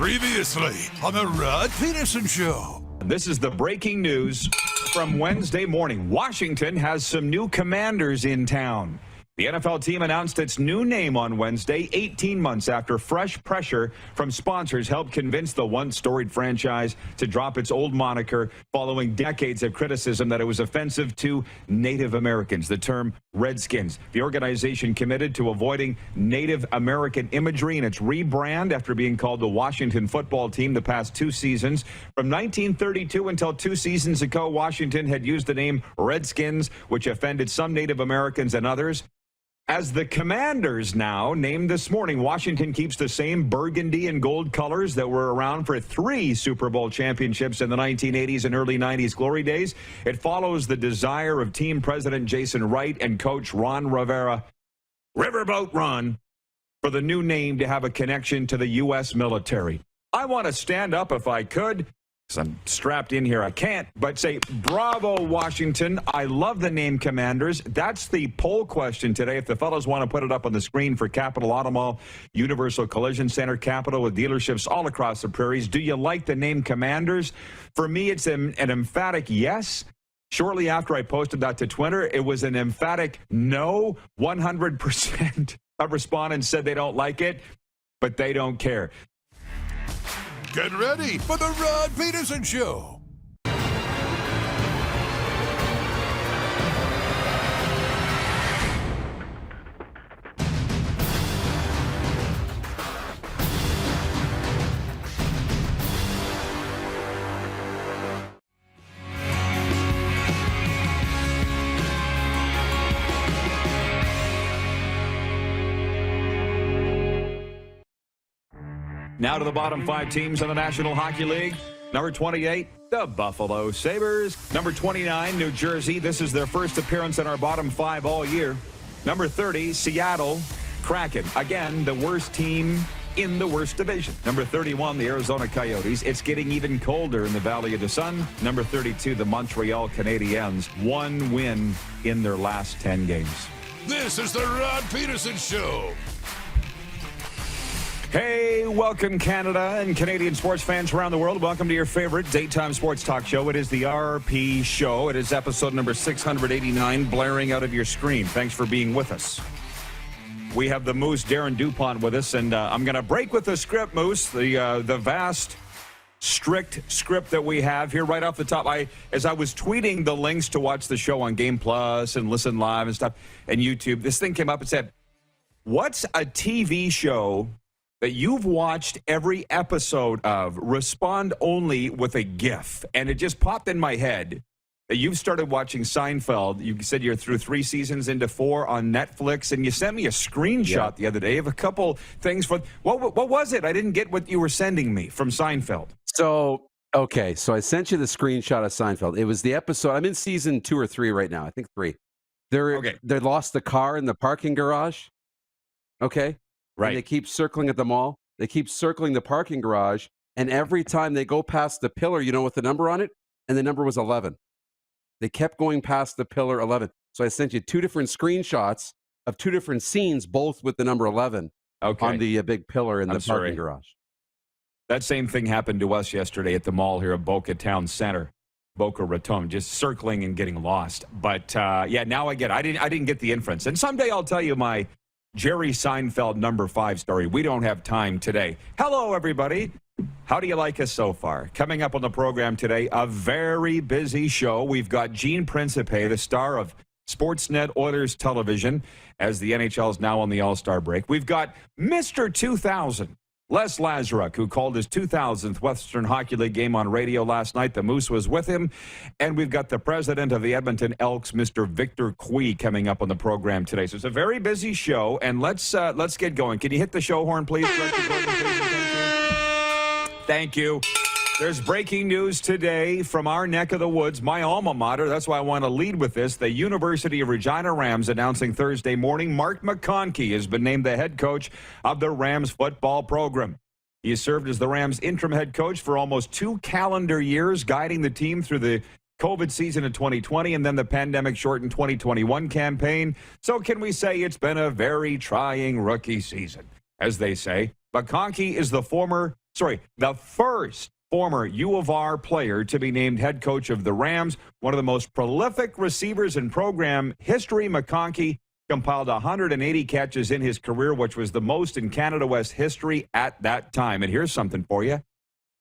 Previously on the Rod Pedersen Show. This is the breaking news from Wednesday morning. Washington has some new commanders in town. The NFL team announced its new name on Wednesday, 18 months after fresh pressure from sponsors helped convince the once storied franchise to drop its old moniker following decades of criticism that it was offensive to Native Americans, the term Redskins. The organization committed to avoiding Native American imagery in its rebrand after being called the Washington football team the past two seasons. From 1932 until 2 seasons ago, Washington had used the name Redskins, which offended some Native Americans and others. As the Commanders now, named this morning, Washington keeps the same burgundy and gold colors that were around for 3 Super Bowl championships in the 1980s and early 90s glory days. It follows the desire of team president Jason Wright and coach Ron Rivera, Riverboat Ron, for the new name to have a connection to the U.S. military. I want to stand up if I could. I'm strapped in here. I can't, but say, bravo, Washington. I love the name Commanders. That's the poll question today. If the fellows want to put it up on the screen for Capital Automall, Universal Collision Center, Capital with dealerships all across the prairies. Do you like the name Commanders? For me, it's an emphatic yes. Shortly after I posted that to Twitter, it was an emphatic no. 100% of respondents said they don't like it, but they don't care. Get ready for the Rod Pedersen Show. Now to the bottom 5 teams in the National Hockey League. Number 28, the Buffalo Sabres. Number 29, New Jersey. This is their first appearance in our bottom 5 all year. Number 30, Seattle Kraken. Again, the worst team in the worst division. Number 31, the Arizona Coyotes. It's getting even colder in the Valley of the Sun. Number 32, the Montreal Canadiens. 1 win in their last 10 games. This is the Rod Pedersen Show. Hey, welcome Canada and Canadian sports fans around the world. Welcome to your favorite daytime sports talk show. It is the RP Show. It is episode number 689, blaring out of your screen. Thanks for being with us. We have the Moose, Darren DuPont, with us, and I'm going to break with the script, Moose, the vast, strict script that we have here right off the top. As I was tweeting the links to watch the show on Game Plus and listen live and stuff, and YouTube, this thing came up and said, what's a TV show that you've watched every episode of? Respond only with a GIF. And it just popped in my head that you've started watching Seinfeld. You said you're through 3 seasons into 4 on Netflix, and you sent me a screenshot the other day of a couple things. What was it? I didn't get what you were sending me from Seinfeld. So I sent you the screenshot of Seinfeld. It was the episode. I'm in season 2 or 3 right now. I think 3. They lost the car in the parking garage. Okay. Right. And they keep circling at the mall. They keep circling the parking garage. And every time they go past the pillar, you know what the number on it? And the number was 11. They kept going past the pillar 11. So I sent you 2 different screenshots of 2 different scenes, both with the number 11 on the big pillar in the parking garage. That same thing happened to us yesterday at the mall here at Boca Town Center, Boca Raton, just circling and getting lost. But now I get it. I didn't get the inference. And someday I'll tell you my Jerry Seinfeld number 5 story. We don't have time today. Hello, everybody. How do you like us so far? Coming up on the program today, a very busy show. We've got Gene Principe, the star of Sportsnet Oilers television, as the NHL is now on the All-Star break. We've got Mr. 2000, Les Lazaruk, who called his 2000th Western Hockey League game on radio last night. The Moose was with him. And we've got the president of the Edmonton Elks, Mr. Victor Cui, coming up on the program today. So it's a very busy show, and let's get going. Can you hit the show horn, please? Thank you. There's breaking news today from our neck of the woods, my alma mater. That's why I want to lead with this. The University of Regina Rams announcing Thursday morning Mark McConkey has been named the head coach of the Rams football program. He has served as the Rams interim head coach for almost 2 calendar years, guiding the team through the COVID season of 2020 and then the pandemic-shortened 2021 campaign. So can we say it's been a very trying rookie season? As they say, McConkey is the former the first former U of R player to be named head coach of the Rams. One of the most prolific receivers in program history, McConkey compiled 180 catches in his career, which was the most in Canada West history at that time. And here's something for you.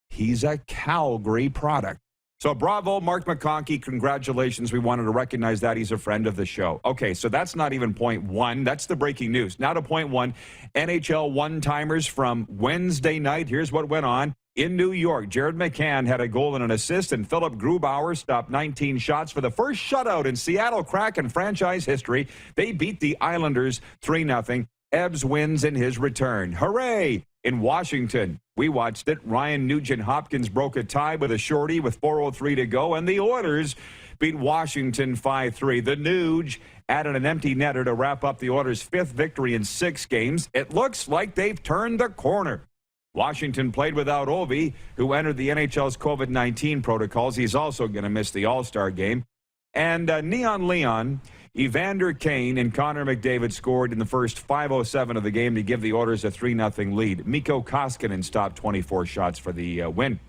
He's a Calgary product. So bravo, Mark McConkey. Congratulations. We wanted to recognize that. He's a friend of the show. Okay, so that's not even point one. That's the breaking news. Now to point one. NHL one-timers from Wednesday night. Here's what went on. In New York, Jared McCann had a goal and an assist, and Philip Grubauer stopped 19 shots for the first shutout in Seattle Kraken franchise history. They beat the Islanders 3-0. Ebbs wins in his return. Hooray! In Washington, we watched it. Ryan Nugent-Hopkins broke a tie with a shorty with 4:03 to go, and the Oilers beat Washington 5-3. The Nuge added an empty netter to wrap up the Oilers' fifth victory in 6 games. It looks like they've turned the corner. Washington played without Ovi, who entered the NHL's COVID-19 protocols. He's also going to miss the All-Star game. And Neon Leon, Evander Kane, and Connor McDavid scored in the first 5:07 of the game to give the Oilers a 3-0 lead. Mikko Koskinen stopped 24 shots for the win.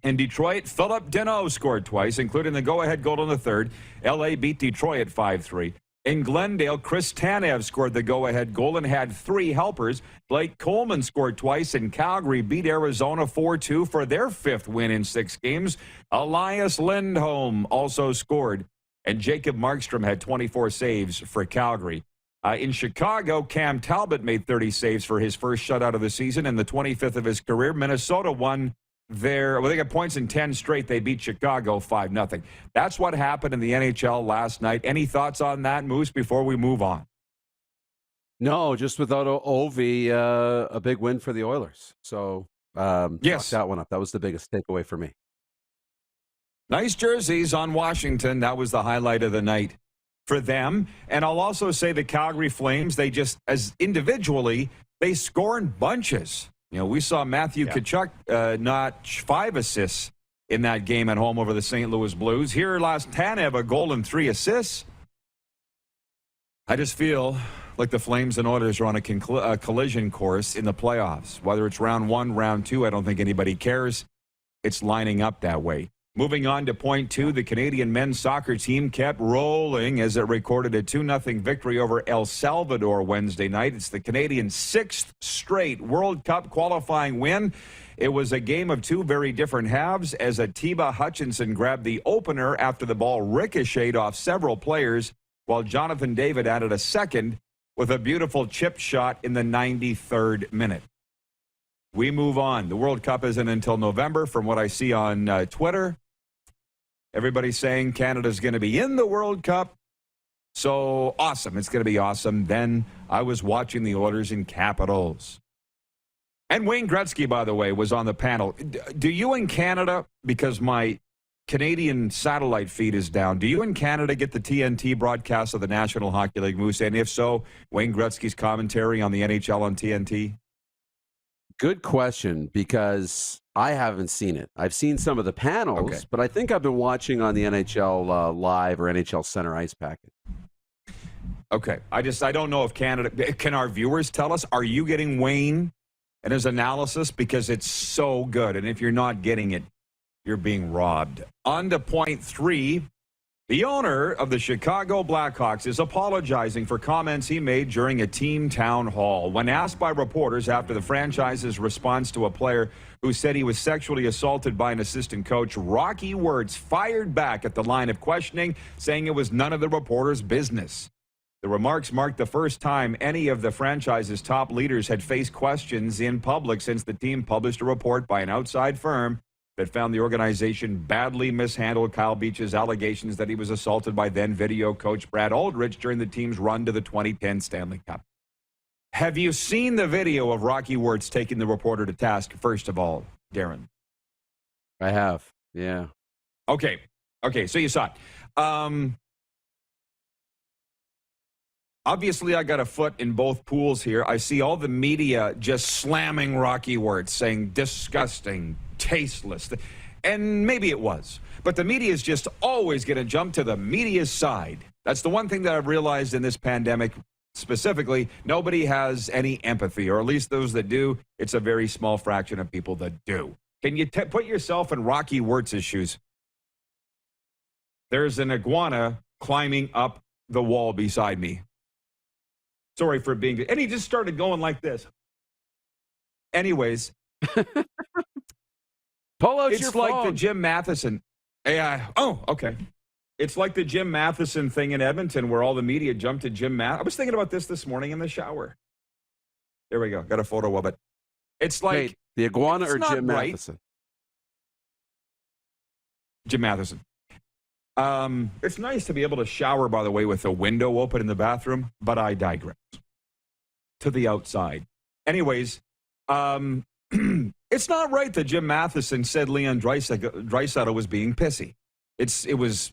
In Detroit, Philip Deneau scored twice, including the go-ahead goal in the third. L.A. beat Detroit 5-3. In Glendale, Chris Tanev scored the go-ahead goal and had 3 helpers. Blake Coleman scored twice, and Calgary beat Arizona 4-2 for their 5th win in 6 games. Elias Lindholm also scored, and Jacob Markstrom had 24 saves for Calgary. In Chicago, Cam Talbot made 30 saves for his first shutout of the season and the 25th of his career. Minnesota won they got points in 10 straight. They beat Chicago 5-0. That's what happened in the NHL last night. Any thoughts on that, Moose, before we move on? No, just without Ovi, a big win for the Oilers. So, yes, that one up. That was the biggest takeaway for me. Nice jerseys on Washington. That was the highlight of the night for them. And I'll also say the Calgary Flames, they just, as individually, they score in bunches. You know, we saw Matthew Tkachuk notch 5 assists in that game at home over the St. Louis Blues. Here last Tanev, a goal and 3 assists. I just feel like the Flames and Oilers are on a collision course in the playoffs. Whether it's round 1, round 2, I don't think anybody cares. It's lining up that way. Moving on to point 2, the Canadian men's soccer team kept rolling as it recorded a 2-0 victory over El Salvador Wednesday night. It's the Canadians' 6th straight World Cup qualifying win. It was a game of 2 very different halves as Atiba Hutchinson grabbed the opener after the ball ricocheted off several players, while Jonathan David added a second with a beautiful chip shot in the 93rd minute. We move on. The World Cup isn't until November from what I see on Twitter. Everybody's saying Canada's going to be in the World Cup. So awesome. It's going to be awesome. Then I was watching the Oilers and Capitals. And Wayne Gretzky, by the way, was on the panel. Do you in Canada, because my Canadian satellite feed is down, do you in Canada get the TNT broadcast of the National Hockey League, Moose? And if so, Wayne Gretzky's commentary on the NHL on TNT? Good question, because I haven't seen it. I've seen some of the panels, but I think I've been watching on the NHL Live or NHL Center Ice Packet. Okay. I don't know if Canada, can our viewers tell us, are you getting Wayne and his analysis? Because it's so good. And if you're not getting it, you're being robbed. On to point 3. The owner of the Chicago Blackhawks is apologizing for comments he made during a team town hall. When asked by reporters after the franchise's response to a player who said he was sexually assaulted by an assistant coach, Rocky Wirtz fired back at the line of questioning, saying it was none of the reporter's business. The remarks marked the first time any of the franchise's top leaders had faced questions in public since the team published a report by an outside firm that found the organization badly mishandled Kyle Beach's allegations that he was assaulted by then video coach Brad Aldrich during the team's run to the 2010 Stanley Cup. Have you seen the video of Rocky Wirtz taking the reporter to task, first of all, Darren? I have, yeah. Okay, so you saw it. Obviously, I got a foot in both pools here. I see all the media just slamming Rocky Wirtz, saying disgusting, tasteless. And maybe it was. But the media is just always going to jump to the media's side. That's the one thing that I've realized in this pandemic. specifically, nobody has any empathy, or at least those that do, it's a very small fraction of people that do. Can you put yourself in Rocky Wirtz's shoes? There's an iguana climbing up the wall beside me. Sorry for being... And he just started going like this. Anyways. Pull out your phone. It's like the Jim Matheson. Okay. It's like the Jim Matheson thing in Edmonton where all the media jumped to Jim Matheson. I was thinking about this morning in the shower. There we go. Got a photo of it. It's like... Wait, the iguana or Jim right. Matheson? Jim Matheson. It's nice to be able to shower, by the way, with a window open in the bathroom, but I digress. To the outside. Anyways, it's not right that Jim Matheson said Leon Draisaitl was being pissy. It was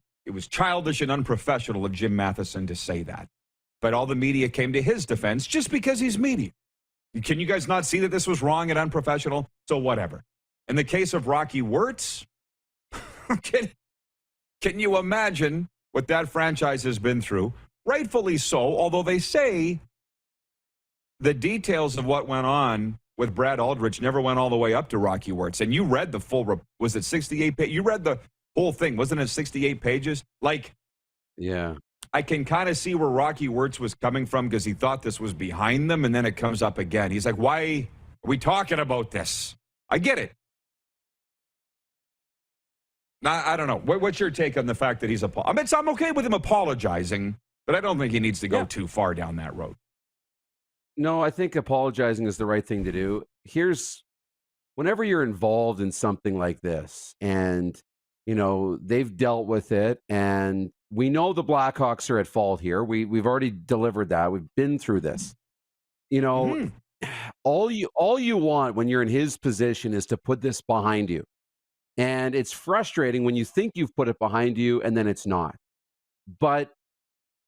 childish and unprofessional of Jim Matheson to say that. But all the media came to his defense just because he's media. Can you guys not see that this was wrong and unprofessional? So whatever. In the case of Rocky Wirtz, Can you imagine what that franchise has been through? Rightfully so, although they say the details of what went on with Brad Aldrich never went all the way up to Rocky Wirtz. And you read the full, was it 68 pages? You read the whole thing, wasn't it 68 pages? Yeah. I can kind of see where Rocky Wirtz was coming from because he thought this was behind them, and then it comes up again. He's like, why are we talking about this? I get it. I don't know. What's your take on the fact that he's I'm okay with him apologizing, but I don't think he needs to go too far down that road. No, I think apologizing is the right thing to do. Whenever you're involved in something like this, and, they've dealt with it, and we know the Blackhawks are at fault here. We've already delivered that. We've been through this. All you want when you're in his position is to put this behind you. And it's frustrating when you think you've put it behind you and then it's not. But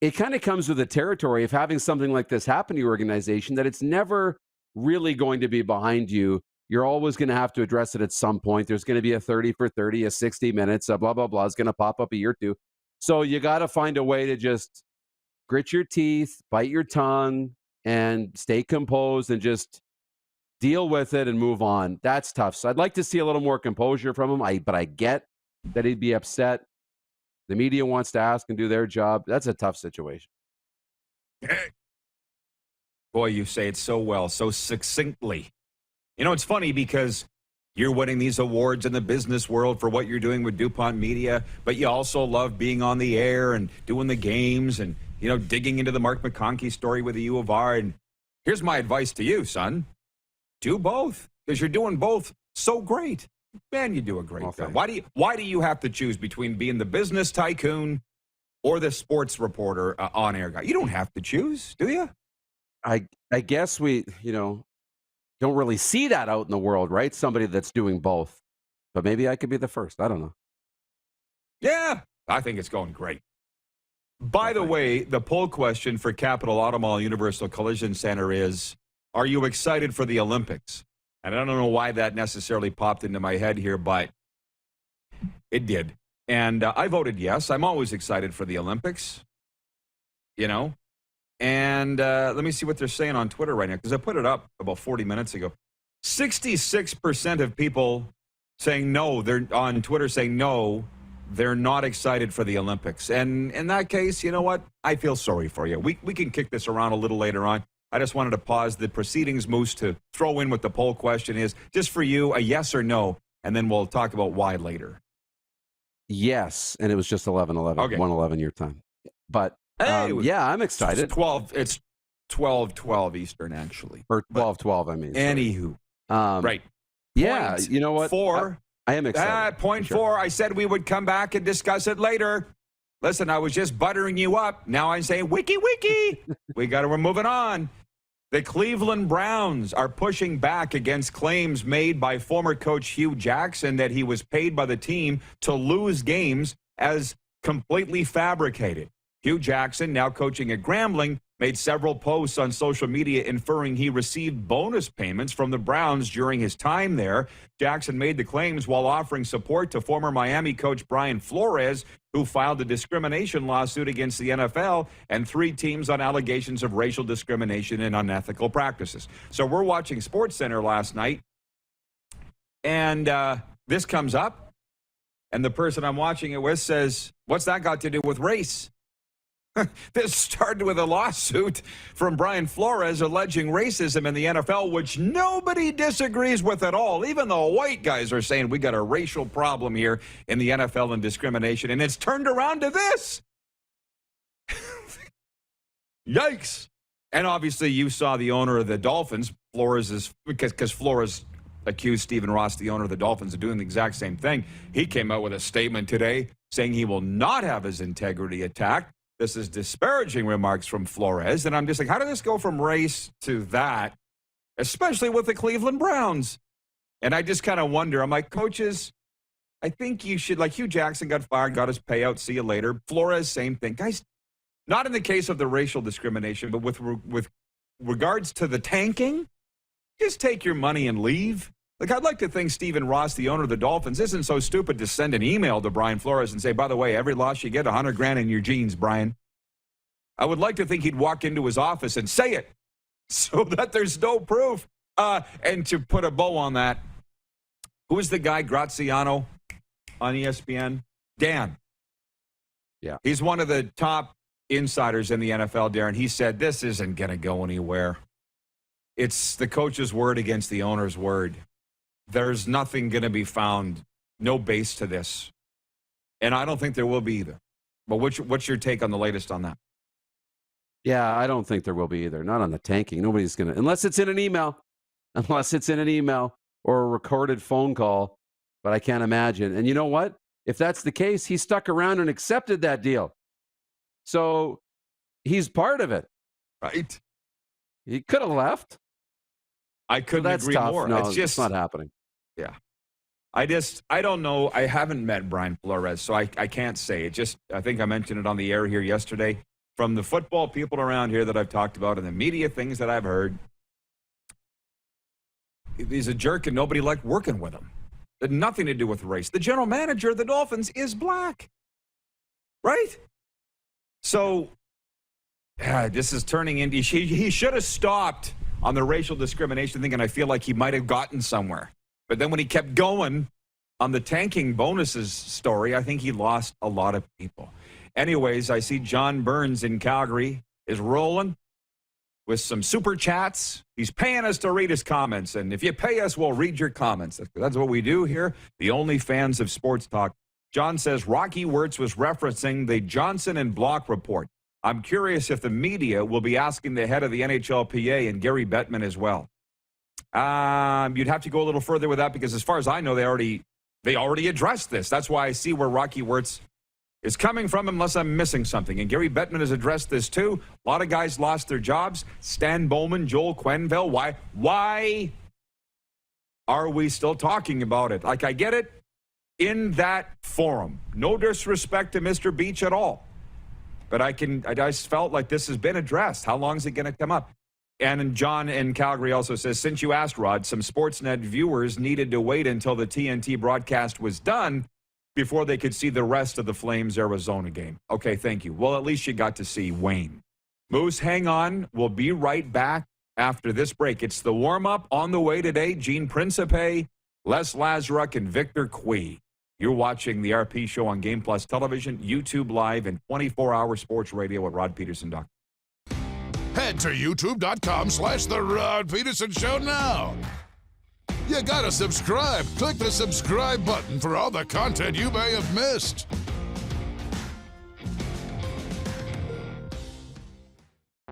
it kind of comes with the territory of having something like this happen to your organization, that it's never really going to be behind you. You're always going to have to address it at some point. There's going to be a 30 for 30, a 60 minutes, a blah, blah, blah. It's going to pop up a year or two. So you got to find a way to just grit your teeth, bite your tongue, and stay composed and just deal with it and move on. That's tough. So I'd like to see a little more composure from him. But I get that he'd be upset. The media wants to ask and do their job. That's a tough situation. Boy, you say it so well, so succinctly. It's funny because you're winning these awards in the business world for what you're doing with DuPont Media, but you also love being on the air and doing the games and, digging into the Mark McConkey story with the U of R. And here's my advice to you, son. Do both, because you're doing both so great. Man, you do a great job. Why do you have to choose between being the business tycoon or the sports reporter on-air guy? You don't have to choose, do you? I guess we, don't really see that out in the world, right? Somebody that's doing both. But maybe I could be the first. I don't know. Yeah, I think it's going great. By the way, the poll question for Capital Auto Mall Universal Collision Center is, are you excited for the Olympics? And I don't know why that necessarily popped into my head here, but it did. And I voted yes. I'm always excited for the Olympics, And let me see what they're saying on Twitter right now, because I put it up about 40 minutes ago. 66% of people saying no. They're on Twitter saying no, they're not excited for the Olympics. And in that case, you know what? I feel sorry for you. We can kick this around a little later on. I just wanted to pause the proceedings, Moose, to throw in what the poll question is. Just for you, a yes or no, and then we'll talk about why later. Yes, and it was just 11:11, okay. 1:11 your time. But yeah, I'm excited. It's 12:12 Eastern, actually. Or 12:12, I mean. Anywho. Right. Yeah, you know what? I am excited. Point four, I said we would come back and discuss it later. Listen, I was just buttering you up. Now I'm saying, wiki. We're moving on. The Cleveland Browns are pushing back against claims made by former coach Hugh Jackson that he was paid by the team to lose games as completely fabricated. Hugh Jackson, now coaching at Grambling, made several posts on social media inferring he received bonus payments from the Browns during his time there. Jackson made the claims while offering support to former Miami coach Brian Flores, who filed a discrimination lawsuit against the NFL and 3 teams on allegations of racial discrimination and unethical practices. So we're watching SportsCenter last night, and this comes up, and the person I'm watching it with says, "What's that got to do with race?" This started with a lawsuit from Brian Flores alleging racism in the NFL, which nobody disagrees with at all. Even the white guys are saying we got a racial problem here in the NFL and discrimination, and it's turned around to this. Yikes. And obviously you saw the owner of the Dolphins, because Flores accused Stephen Ross, the owner of the Dolphins, of doing the exact same thing. He came out with a statement today saying he will not have his integrity attacked. This is disparaging remarks from Flores. And I'm just like, how did this go from race to that, especially with the Cleveland Browns? And I just kind of wonder, I'm like, coaches, I think you should, like Hugh Jackson got fired, got his payout, see you later. Flores, same thing. Guys, not in the case of the racial discrimination, but with regards to the tanking, just take your money and leave. Like, I'd like to think Stephen Ross, the owner of the Dolphins, isn't so stupid to send an email to Brian Flores and say, by the way, every loss you get, $100,000 in your jeans, Brian. I would like to think he'd walk into his office and say it so that there's no proof. And to put a bow on that, who is the guy, Graziano, on ESPN? Dan. Yeah. He's one of the top insiders in the NFL, Darren. He said, this isn't going to go anywhere. It's the coach's word against the owner's word. There's nothing going to be found, no base to this. And I don't think there will be either. But what's your take on the latest on that? Yeah, I don't think there will be either. Not on the tanking. Nobody's going to, unless it's in an email. Unless it's in an email or a recorded phone call. But I can't imagine. And you know what? If that's the case, he stuck around and accepted that deal. So he's part of it. Right. He could have left. I couldn't agree tough. more. No, it's not happening. Yeah. I don't know. I haven't met Brian Flores, so I can't say. I think I mentioned it on the air here yesterday. From the football people around here that I've talked about and the media things that I've heard, he's a jerk and nobody liked working with him. It had nothing to do with race. The general manager of the Dolphins is black. Right? So, this is turning into, he should have stopped on the racial discrimination thing, and I feel like he might have gotten somewhere. But then when he kept going on the tanking bonuses story, I think he lost a lot of people. Anyways, I see John Burns in Calgary is rolling with some super chats. He's paying us to read his comments, and if you pay us, we'll read your comments. That's what we do here, the only fans of sports talk. John says Rocky Wirtz was referencing the Johnson and Block report. I'm curious if the media will be asking the head of the NHLPA and Gary Bettman as well. You'd have to go a little further with that because as far as I know, they already addressed this. That's why I see where Rocky Wirtz is coming from unless I'm missing something. And Gary Bettman has addressed this too. A lot of guys lost their jobs. Stan Bowman, Joel Quenneville. Why are we still talking about it? Like, I get it in that forum. No disrespect to Mr. Beach at all. But I just felt like this has been addressed. How long is it going to come up? And John in Calgary also says, since you asked, Rod, some Sportsnet viewers needed to wait until the TNT broadcast was done before they could see the rest of the Flames-Arizona game. Okay, thank you. Well, at least you got to see Wayne. Moose, hang on. We'll be right back after this break. It's the warm-up on the way today. Gene Principe, Les Lazaruk, and Victor Cui. You're watching the RP Show on Game Plus Television, YouTube Live, and 24-hour sports radio at rodpedersen.com. Head to youtube.com/The Rod Pedersen Show now. You gotta subscribe. Click the subscribe button for all the content you may have missed.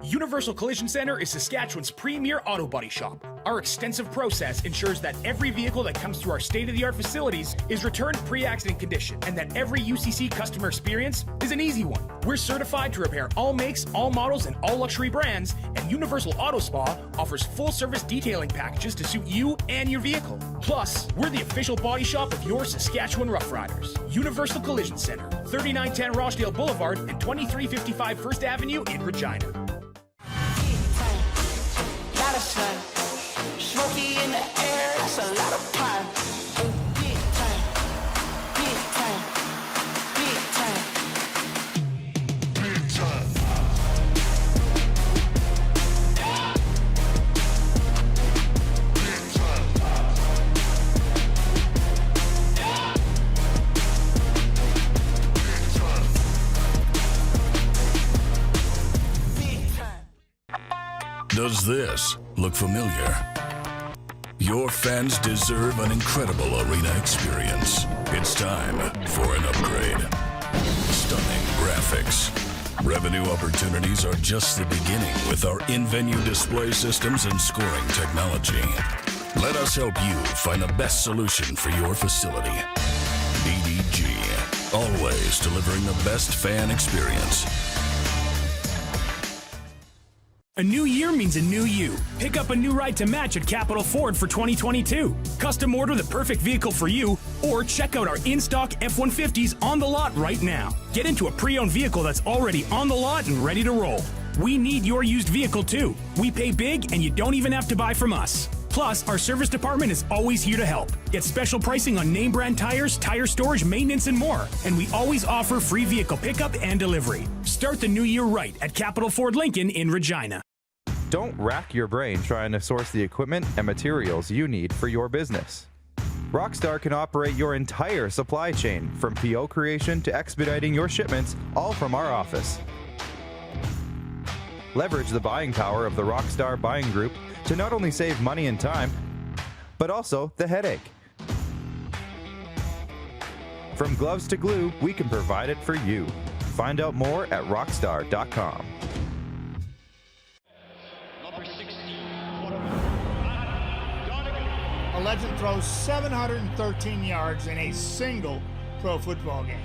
Universal Collision Center is Saskatchewan's premier auto body shop. Our extensive process ensures that every vehicle that comes through our state-of-the-art facilities is returned pre-accident condition, and that every UCC customer experience is an easy one. We're certified to repair all makes, all models, and all luxury brands, and Universal Auto Spa offers full-service detailing packages to suit you and your vehicle. Plus, we're the official body shop of your Saskatchewan Roughriders. Universal Collision Center, 3910 Rochdale Boulevard and 2355 First Avenue in Regina. Smoky in the air, that's a lot of pine. Big time, big time, big time, big time. Does this look familiar? Your fans deserve an incredible arena experience. It's time for an upgrade. Stunning graphics. Revenue opportunities are just the beginning with our in-venue display systems and scoring technology. Let us help you find the best solution for your facility. EDG, always delivering the best fan experience. A new year means a new you. Pick up a new ride to match at Capital Ford for 2022. Custom order the perfect vehicle for you, or check out our in-stock F-150s on the lot right now. Get into a pre-owned vehicle that's already on the lot and ready to roll. We need your used vehicle too. We pay big and you don't even have to buy from us. Plus, our service department is always here to help. Get special pricing on name brand tires, tire storage, maintenance, and more. And we always offer free vehicle pickup and delivery. Start the new year right at Capital Ford Lincoln in Regina. Don't rack your brain trying to source the equipment and materials you need for your business. Rockstar can operate your entire supply chain, from PO creation to expediting your shipments, all from our office. Leverage the buying power of the Rockstar buying group to not only save money and time, but also the headache. From gloves to glue, we can provide it for you. Find out more at rockstar.com. A legend throws 713 yards in a single pro football game.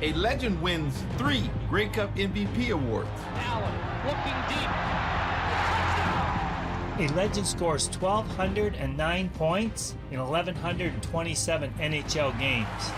A legend wins 3 Grey Cup MVP awards. Allen looking deep. A legend scores 1,209 points in 1,127 NHL games.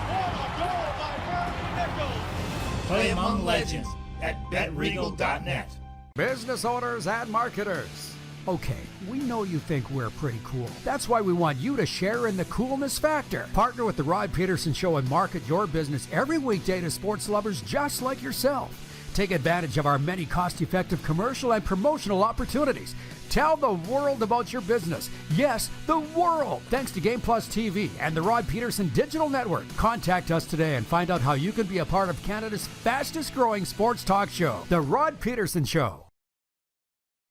Play among legends at betregal.net. Business owners and marketers. Okay, we know you think we're pretty cool. That's why we want you to share in the coolness factor. Partner with the Rod Pedersen Show and market your business every weekday to sports lovers just like yourself. Take advantage of our many cost-effective commercial and promotional opportunities. Tell the world about your business. Yes, the world. Thanks to Game Plus TV and the Rod Pedersen Digital Network. Contact us today and find out how you can be a part of Canada's fastest growing sports talk show, The Rod Pedersen Show.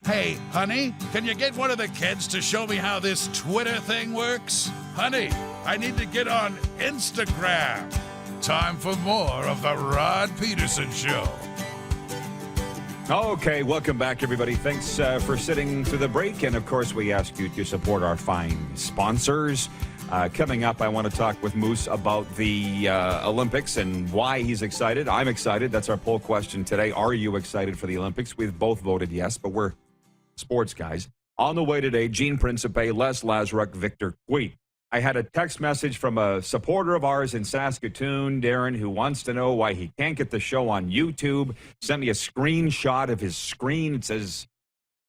Hey, honey, can you get one of the kids to show me how this Twitter thing works? Honey, I need to get on Instagram. Time for more of the Rod Pedersen Show. Okay, welcome back, everybody. Thanks for sitting through the break. And, of course, we ask you to support our fine sponsors. Coming up, I want to talk with Moose about the Olympics and why he's excited. I'm excited. That's our poll question today. Are you excited for the Olympics? We've both voted yes, but we're sports guys. On the way today, Gene Principe, Les Lazaruk, Victor Queet. I had a text message from a supporter of ours in Saskatoon, Darren, who wants to know why he can't get the show on YouTube. Sent me a screenshot of his screen. It says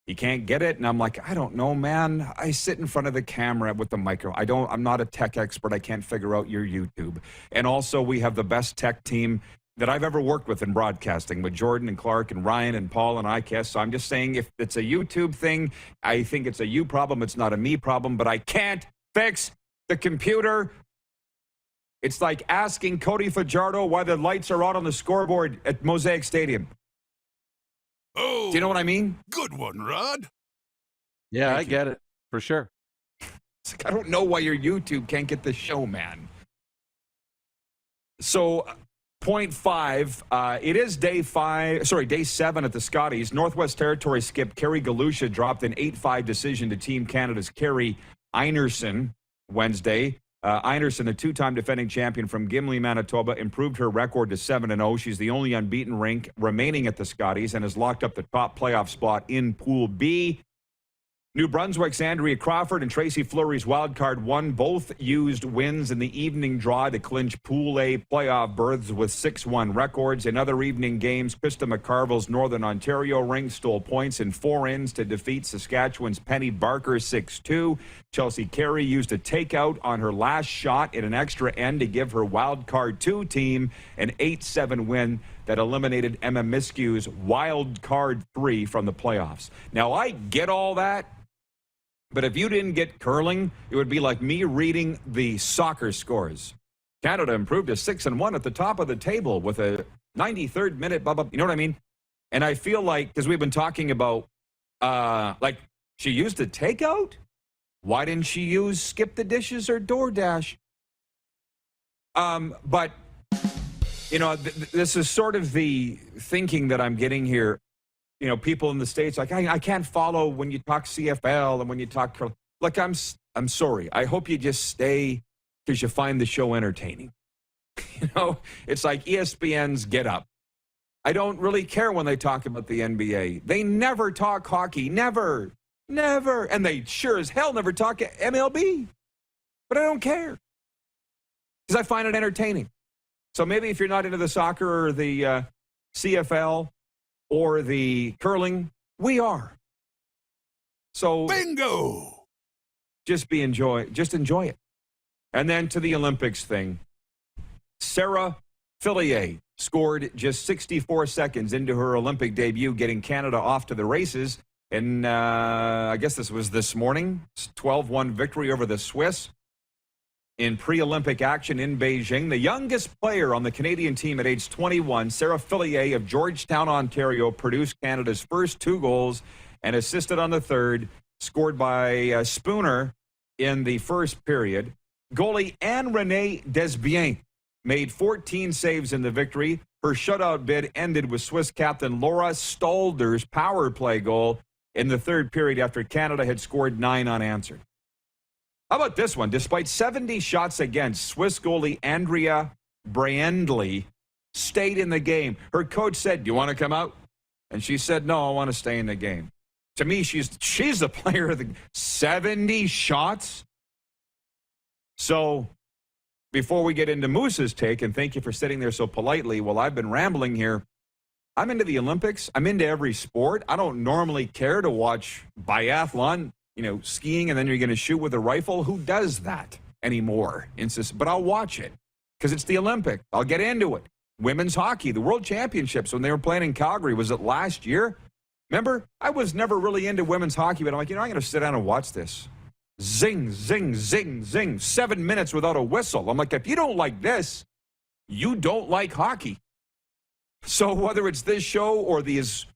he can't get it. And I'm like, I don't know, man. I sit in front of the camera with the micro. I'm not a tech expert. I can't figure out your YouTube. And also, we have the best tech team that I've ever worked with in broadcasting, with Jordan and Clark and Ryan and Paul and ICAST. So I'm just saying, if it's a YouTube thing, I think it's a you problem. It's not a me problem, but I can't fix the computer. It's like asking Cody Fajardo why the lights are out on the scoreboard at Mosaic Stadium. Oh, do you know what I mean? Good one, Rod. Yeah, I get it, for sure. It's like, I don't know why your YouTube can't get the show, man. So 0.5. It is day 7 at the Scotties. Northwest Territory skip Kerry Galusha dropped an 8-5 decision to Team Canada's Kerry Einarson Wednesday. Einarson, a two-time defending champion from Gimli, Manitoba, improved her record to 7-0. She's the only unbeaten rink remaining at the Scotties and has locked up the top playoff spot in Pool B. New Brunswick's Andrea Crawford and Tracy Fleury's wildcard one both used wins in the evening draw to clinch Pool A playoff berths with 6-1 records. In other evening games, Krista McCarville's Northern Ontario rink stole points in 4 ends to defeat Saskatchewan's Penny Barker 6-2. Chelsea Carey used a takeout on her last shot in an extra end to give her wildcard 2 team an 8-7 win that eliminated Emma Miskew's wildcard 3 from the playoffs. Now, I get all that. But if you didn't get curling, it would be like me reading the soccer scores. Canada improved to 6-1 at the top of the table with a 93rd minute blah. You know what I mean? And I feel like, because we've been talking about, like, she used a takeout? Why didn't she use Skip the Dishes or DoorDash? But, you know, this is sort of the thinking that I'm getting here. You know, people in the States, like, I can't follow when you talk CFL and when you talk... Look, I'm sorry. I hope you just stay because you find the show entertaining. You know, it's like ESPN's Get Up. I don't really care when they talk about the NBA. They never talk hockey. Never. And they sure as hell never talk MLB. But I don't care because I find it entertaining. So maybe if you're not into the soccer or the CFL... or the curling, we are. So bingo. Just enjoy it. And then to the Olympics thing. Sarah Fillier scored just 64 seconds into her Olympic debut, getting Canada off to the races. And I guess this was this morning, 12-1 victory over the Swiss. In pre-Olympic action in Beijing, the youngest player on the Canadian team at age 21, Sarah Fillier of Georgetown, Ontario, produced Canada's first 2 goals and assisted on the third, scored by Spooner in the first period. Goalie Anne-Renee Desbiens made 14 saves in the victory. Her shutout bid ended with Swiss captain Laura Stalder's power play goal in the third period after Canada had scored 9 unanswered. How about this one? Despite 70 shots against, Swiss goalie Andrea Brandley stayed in the game. Her coach said, "Do you want to come out?" And she said, "No, I want to stay in the game." To me, she's the player of the 70 shots. So before we get into Moose's take, and thank you for sitting there so politely while I've been rambling here, I'm into the Olympics. I'm into every sport. I don't normally care to watch biathlon. You know, skiing, and then you're going to shoot with a rifle. Who does that anymore? But I'll watch it because it's the Olympics. I'll get into it. Women's hockey, the World Championships when they were playing in Calgary. Was it last year? Remember? I was never really into women's hockey, but I'm like, I'm going to sit down and watch this. Zing, zing, zing, zing. 7 minutes without a whistle. I'm like, if you don't like this, you don't like hockey. So whether it's this show or these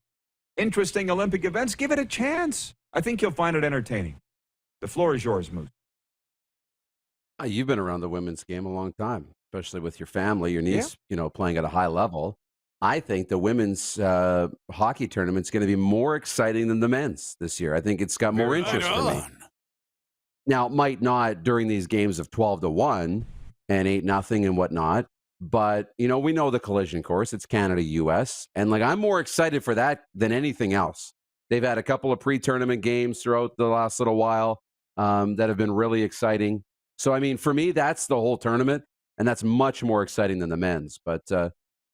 interesting Olympic events, give it a chance. I think you'll find it entertaining. The floor is yours, Moose. You've been around the women's game a long time, especially with your family, your niece, you know, playing at a high level. I think the women's hockey tournament's going to be more exciting than the men's this year. I think it's got more interest for me. Now, it might not during these games of 12-1 and 8-0 and whatnot, but, you know, we know the collision course. It's Canada-US. And, like, I'm more excited for that than anything else. They've had a couple of pre-tournament games throughout the last little while that have been really exciting. So, I mean, for me, that's the whole tournament, and that's much more exciting than the men's. But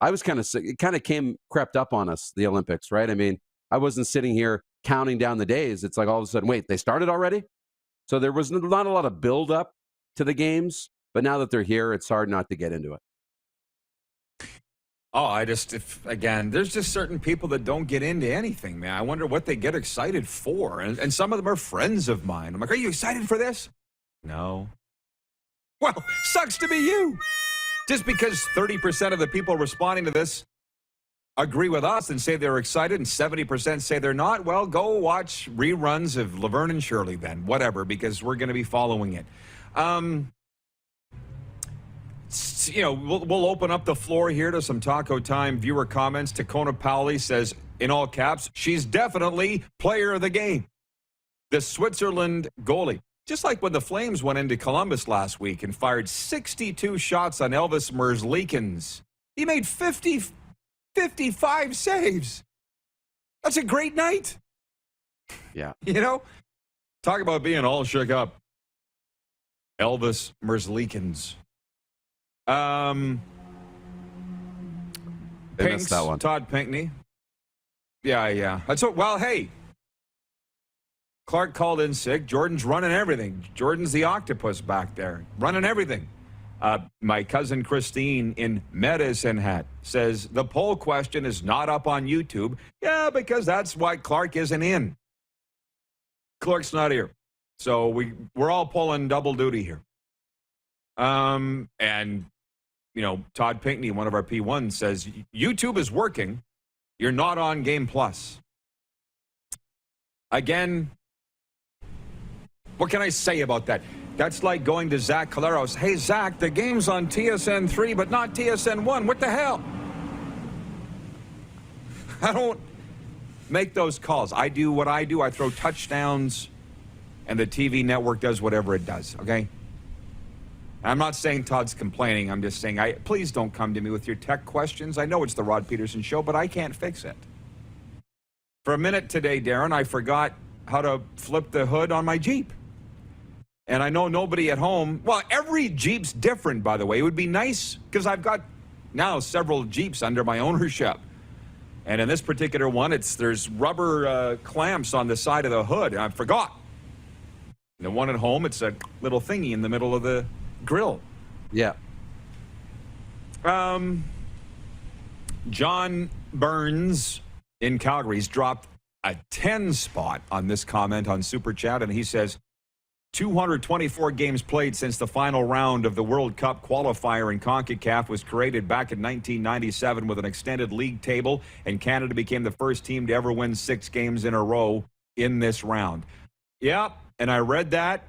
I was kind of sick. It kind of crept up on us, the Olympics, right? I mean, I wasn't sitting here counting down the days. It's like all of a sudden, wait, they started already? So there was not a lot of build-up to the games, but now that they're here, it's hard not to get into it. Oh, there's just certain people that don't get into anything, man. I wonder what they get excited for. And some of them are friends of mine. I'm like, are you excited for this? No. Well, sucks to be you. Just because 30% of the people responding to this agree with us and say they're excited and 70% say they're not, well, go watch reruns of Laverne and Shirley then, whatever, because we're going to be following it. we'll open up the floor here to some Taco Time viewer comments. Tacona Powley says, in all caps, she's definitely player of the game. The Switzerland goalie. Just like when the Flames went into Columbus last week and fired 62 shots on Elvis Merzlikins. He made 55 saves. That's a great night. Yeah. Talk about being all shook up. Elvis Merzlikins. Pinks, that one. Todd Pinkney. Yeah. Hey. Clark called in sick. Jordan's running everything. Jordan's the octopus back there, running everything. My cousin Christine in Medicine Hat says the poll question is not up on YouTube. Yeah, because that's why Clark isn't in. Clark's not here. So we're all pulling double duty here. And, Todd Pinkney, one of our P1s, says YouTube is working. You're not on Game Plus. Again, what can I say about that? That's like going to Zach Caleros. Hey, Zach, the game's on TSN 3, but not TSN 1. What the hell? I don't make those calls. I do what I do. I throw touchdowns, and the TV network does whatever it does, okay? I'm not saying Todd's complaining. I'm just saying, please don't come to me with your tech questions. I know it's the Rod Pedersen Show, but I can't fix it. For a minute today, Darren, I forgot how to flip the hood on my Jeep. And I know nobody at home. Well, every Jeep's different, by the way. It would be nice because I've got now several Jeeps under my ownership. And in this particular one, there's rubber clamps on the side of the hood. And I forgot. The one at home, it's a little thingy in the middle of the grill. Yeah. John Burns in Calgary's dropped a 10 spot on this comment on Super Chat, and he says, 224 games played since the final round of the World Cup qualifier in CONCACAF was created back in 1997 with an extended league table, and Canada became the first team to ever win 6 games in a row in this round. Yeah, and I read that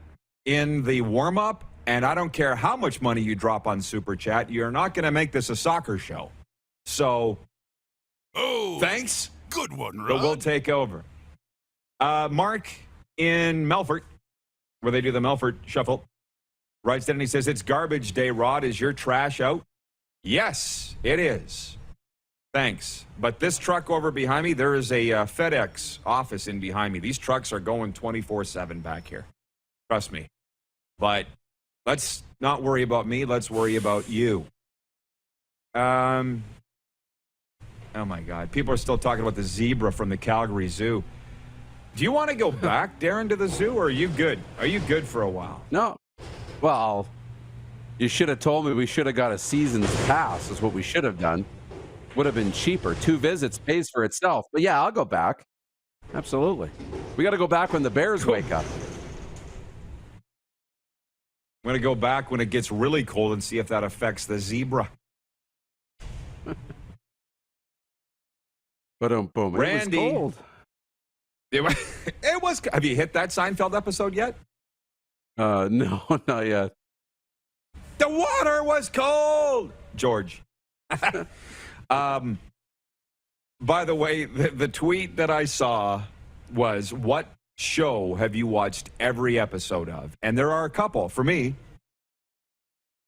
in the warm-up, and I don't care how much money you drop on Super Chat, you're not going to make this a soccer show. So, thanks. Good one, Rod. But we'll take over. Mark in Melfort, where they do the Melfort Shuffle, writes in and he says, it's garbage day, Rod. Is your trash out? Yes, it is. Thanks. But this truck over behind me, there is a FedEx office in behind me. These trucks are going 24/7 back here. Trust me. But let's not worry about me. Let's worry about you. Oh, my God. People are still talking about the zebra from the Calgary Zoo. Do you want to go back, Darren, to the zoo, or are you good? Are you good for a while? No. Well, you should have told me we should have got a season's pass is what we should have done. Would have been cheaper. 2 visits pays for itself. But, yeah, I'll go back. Absolutely. We got to go back when the Bears wake up. I'm going to go back when it gets really cold and see if that affects the zebra. Boom. Randy. It was cold. It was. Have you hit that Seinfeld episode yet? No, not yet. The water was cold, George. By the way, the tweet that I saw was, what show have you watched every episode of? And there are a couple. For me,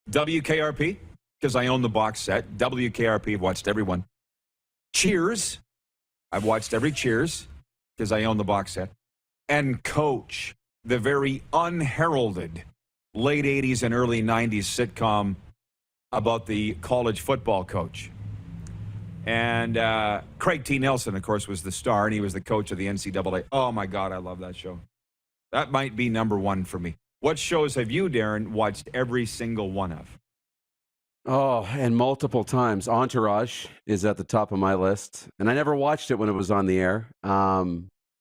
WKRP, because I own the box set. WKRP, I've watched every one. Cheers. I've watched every Cheers, because I own the box set. And Coach, the very unheralded late 80s and early 90s sitcom about the college football coach. And Craig T. Nelson, of course, was the star, and he was the coach of the NCAA. Oh, my God, I love that show. That might be number one for me. What shows have you, Darren, watched every single one of? Oh, and multiple times. Entourage is at the top of my list, and I never watched it when it was on the air. I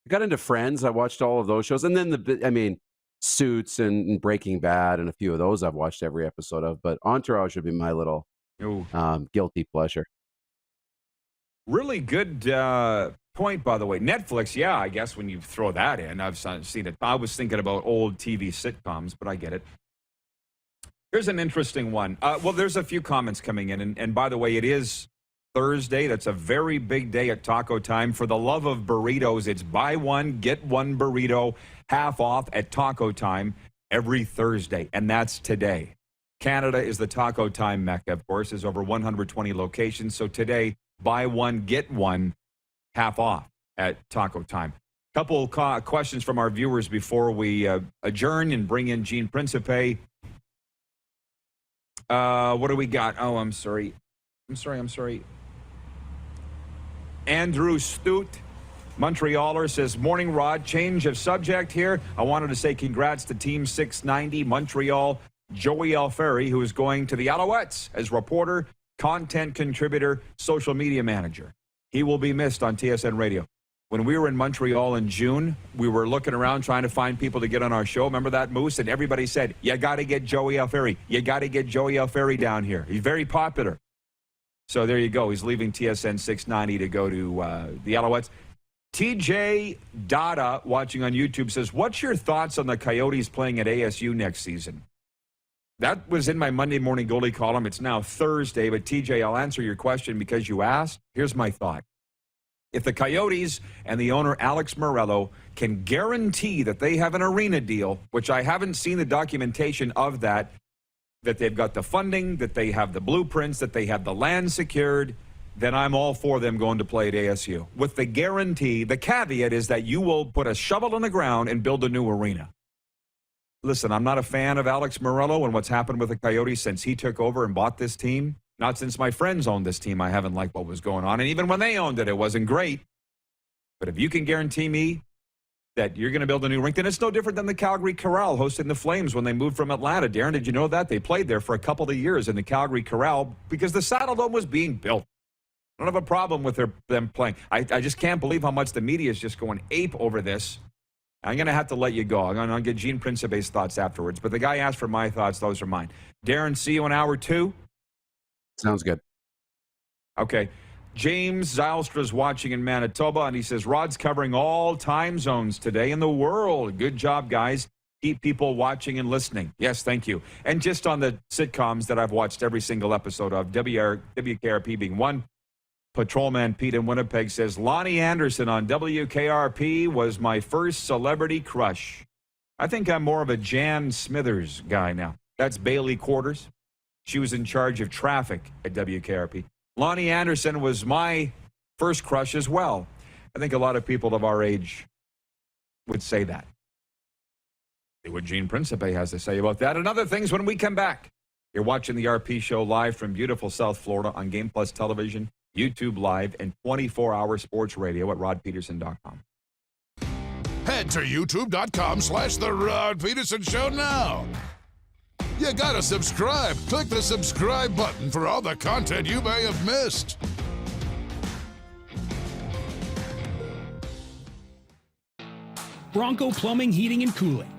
got into Friends. I watched all of those shows, and then Suits and Breaking Bad and a few of those I've watched every episode of. But Entourage would be my little guilty pleasure. Really good point, by the way. Netflix, yeah, I guess when you throw that in, I've seen it. I was thinking about old TV sitcoms, but I get it. Here's an interesting one. Well, there's a few comments coming in. And by the way, it is Thursday. That's a very big day at Taco Time. For the love of burritos, it's buy one, get one burrito half off at Taco Time every Thursday. And that's today. Canada is the Taco Time mecca, of course. There's over 120 locations. So today, buy one, get one half off at Taco Time. Couple questions from our viewers before we adjourn and bring in Gene Principe. What do we got? Oh, I'm sorry. Andrew Stute, Montrealer, says, morning, Rod. Change of subject here. I wanted to say congrats to Team 690, Montreal, Joey Alfieri, who is going to the Alouettes as reporter, content contributor, social media manager. He will be missed on TSN Radio. When we were in Montreal in June, we were looking around trying to find people to get on our show. Remember that, Moose? And everybody said, you got to get Joey Alfieri. You got to get Joey Alfieri down here. He's very popular. So there you go. He's leaving TSN 690 to go to the Alouettes. TJ Dada, watching on YouTube, says, what's your thoughts on the Coyotes playing at ASU next season? That was in my Monday morning goalie column. It's now Thursday. But TJ, I'll answer your question because you asked. Here's my thought. If the Coyotes and the owner, Alex Morello, can guarantee that they have an arena deal, which I haven't seen the documentation of that they've got the funding, that they have the blueprints, that they have the land secured, then I'm all for them going to play at ASU. With the guarantee, the caveat is that you will put a shovel in the ground and build a new arena. Listen, I'm not a fan of Alex Morello and what's happened with the Coyotes since he took over and bought this team. Not since my friends owned this team, I haven't liked what was going on. And even when they owned it, it wasn't great. But if you can guarantee me that you're going to build a new rink, then it's no different than the Calgary Corral hosting the Flames when they moved from Atlanta. Darren, did you know that? They played there for a couple of years in the Calgary Corral because the Saddle Dome was being built. I don't have a problem with them playing. I just can't believe how much the media is just going ape over this. I'm going to have to let you go. I'm going to get Gene Principe's thoughts afterwards. But the guy asked for my thoughts. Those are mine. Darren, see you in hour 2. Sounds good. Okay. James Zylstra's watching in Manitoba, and he says, Rod's covering all time zones today in the world. Good job, guys. Keep people watching and listening. Yes, thank you. And just on the sitcoms that I've watched every single episode of, WKRP being one, Patrolman Pete in Winnipeg says, Lonnie Anderson on WKRP was my first celebrity crush. I think I'm more of a Jan Smithers guy now. That's Bailey Quarters. She was in charge of traffic at WKRP. Lonnie Anderson was my first crush as well. I think a lot of people of our age would say that. See what Gene Principe has to say about that and other things when we come back. You're watching the RP Show live from beautiful South Florida on Game Plus Television, YouTube Live, and 24-hour sports radio at rodpedersen.com. Head to youtube.com/The Rod Pedersen Show now. You gotta subscribe. Click the subscribe button for all the content you may have missed. Bronco Plumbing, Heating, and Cooling.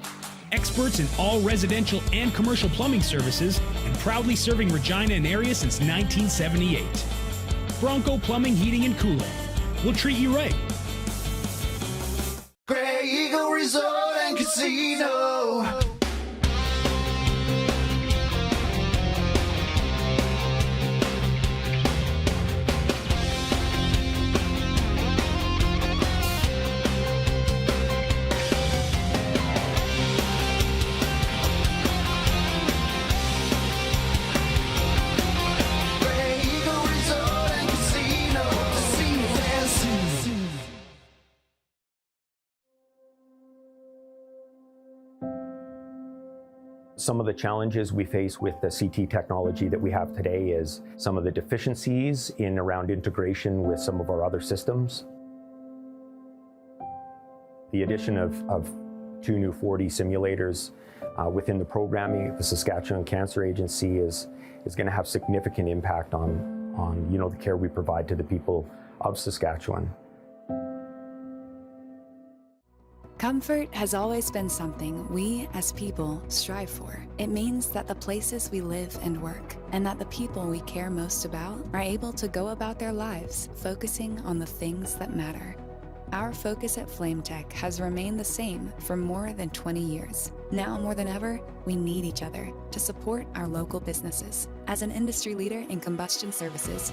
Experts in all residential and commercial plumbing services and proudly serving Regina and area since 1978. Bronco Plumbing, Heating, and Cooling. We'll treat you right. Grey Eagle Resort and Casino. Some of the challenges we face with the CT technology that we have today is some of the deficiencies in around integration with some of our other systems. The addition of 2 new 4D simulators within the programming at the Saskatchewan Cancer Agency is going to have significant impact on the care we provide to the people of Saskatchewan. Comfort has always been something we, as people, strive for. It means that the places we live and work, and that the people we care most about, are able to go about their lives focusing on the things that matter. Our focus at FlameTech has remained the same for more than 20 years. Now more than ever, we need each other to support our local businesses. As an industry leader in combustion services,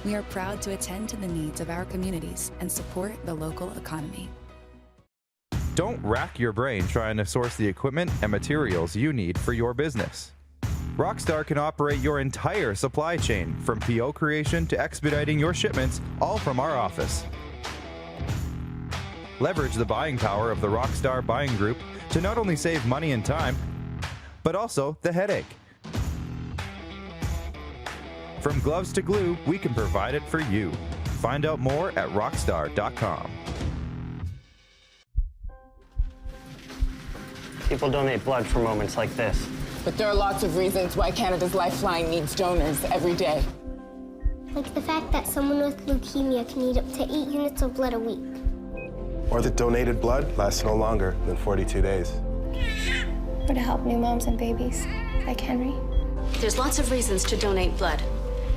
we are proud to attend to the needs of our communities and support the local economy. Don't rack your brain trying to source the equipment and materials you need for your business. Rockstar can operate your entire supply chain, from PO creation to expediting your shipments, all from our office. Leverage the buying power of the Rockstar buying group to not only save money and time, but also the headache. From gloves to glue, we can provide it for you. Find out more at rockstar.com. People donate blood for moments like this. But there are lots of reasons why Canada's Lifeline needs donors every day. Like the fact that someone with leukemia can need up to 8 units of blood a week. Or that donated blood lasts no longer than 42 days. Or to help new moms and babies, like Henry. There's lots of reasons to donate blood.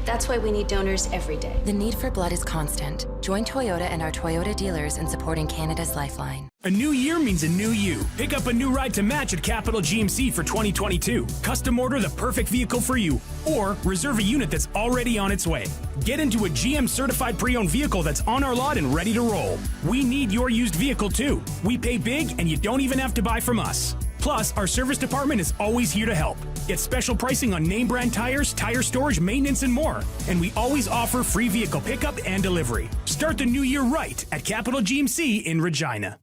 That's why we need donors every day. The need for blood is constant. Join Toyota and our Toyota dealers in supporting Canada's Lifeline. A new year means a new you. Pick up a new ride to match at Capital GMC for 2022. Custom order the perfect vehicle for you, or reserve a unit that's already on its way. Get into a GM certified pre-owned vehicle that's on our lot and ready to roll. We need your used vehicle too. We pay big and you don't even have to buy from us. Plus, our service department is always here to help. Get special pricing on name brand tires, tire storage, maintenance, and more. And we always offer free vehicle pickup and delivery. Start the new year right at Capital GMC in Regina.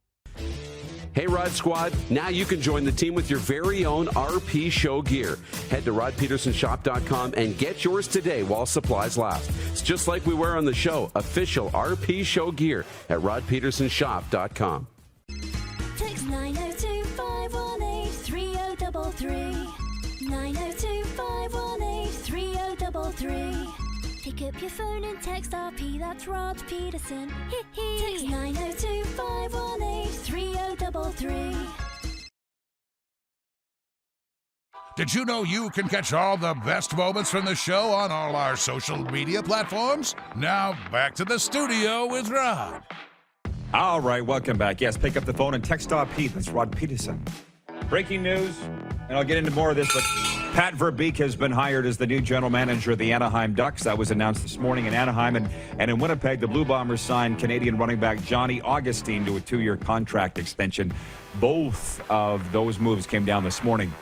Hey, Rod Squad, now you can join the team with your very own RP Show gear. Head to rodpedersenshop.com and get yours today while supplies last. It's just like we wear on the show, official RP Show gear at rodpedersenshop.com. Text 902-518-3033. 902-518-3033. Pick up your phone and text RP, that's Rod Pedersen. Text 902-518-3033. Did you know you can catch all the best moments from the show on all our social media platforms? Now, back to the studio with Rod. All right, welcome back. Yes, pick up the phone and text RP. That's Rod Pedersen. Breaking news, and I'll get into more of this, but Pat Verbeek has been hired as the new general manager of the Anaheim Ducks. That was announced this morning in Anaheim. And in Winnipeg, the Blue Bombers signed Canadian running back Johnny Augustine to a 2-year contract extension. Both of those moves came down this morning.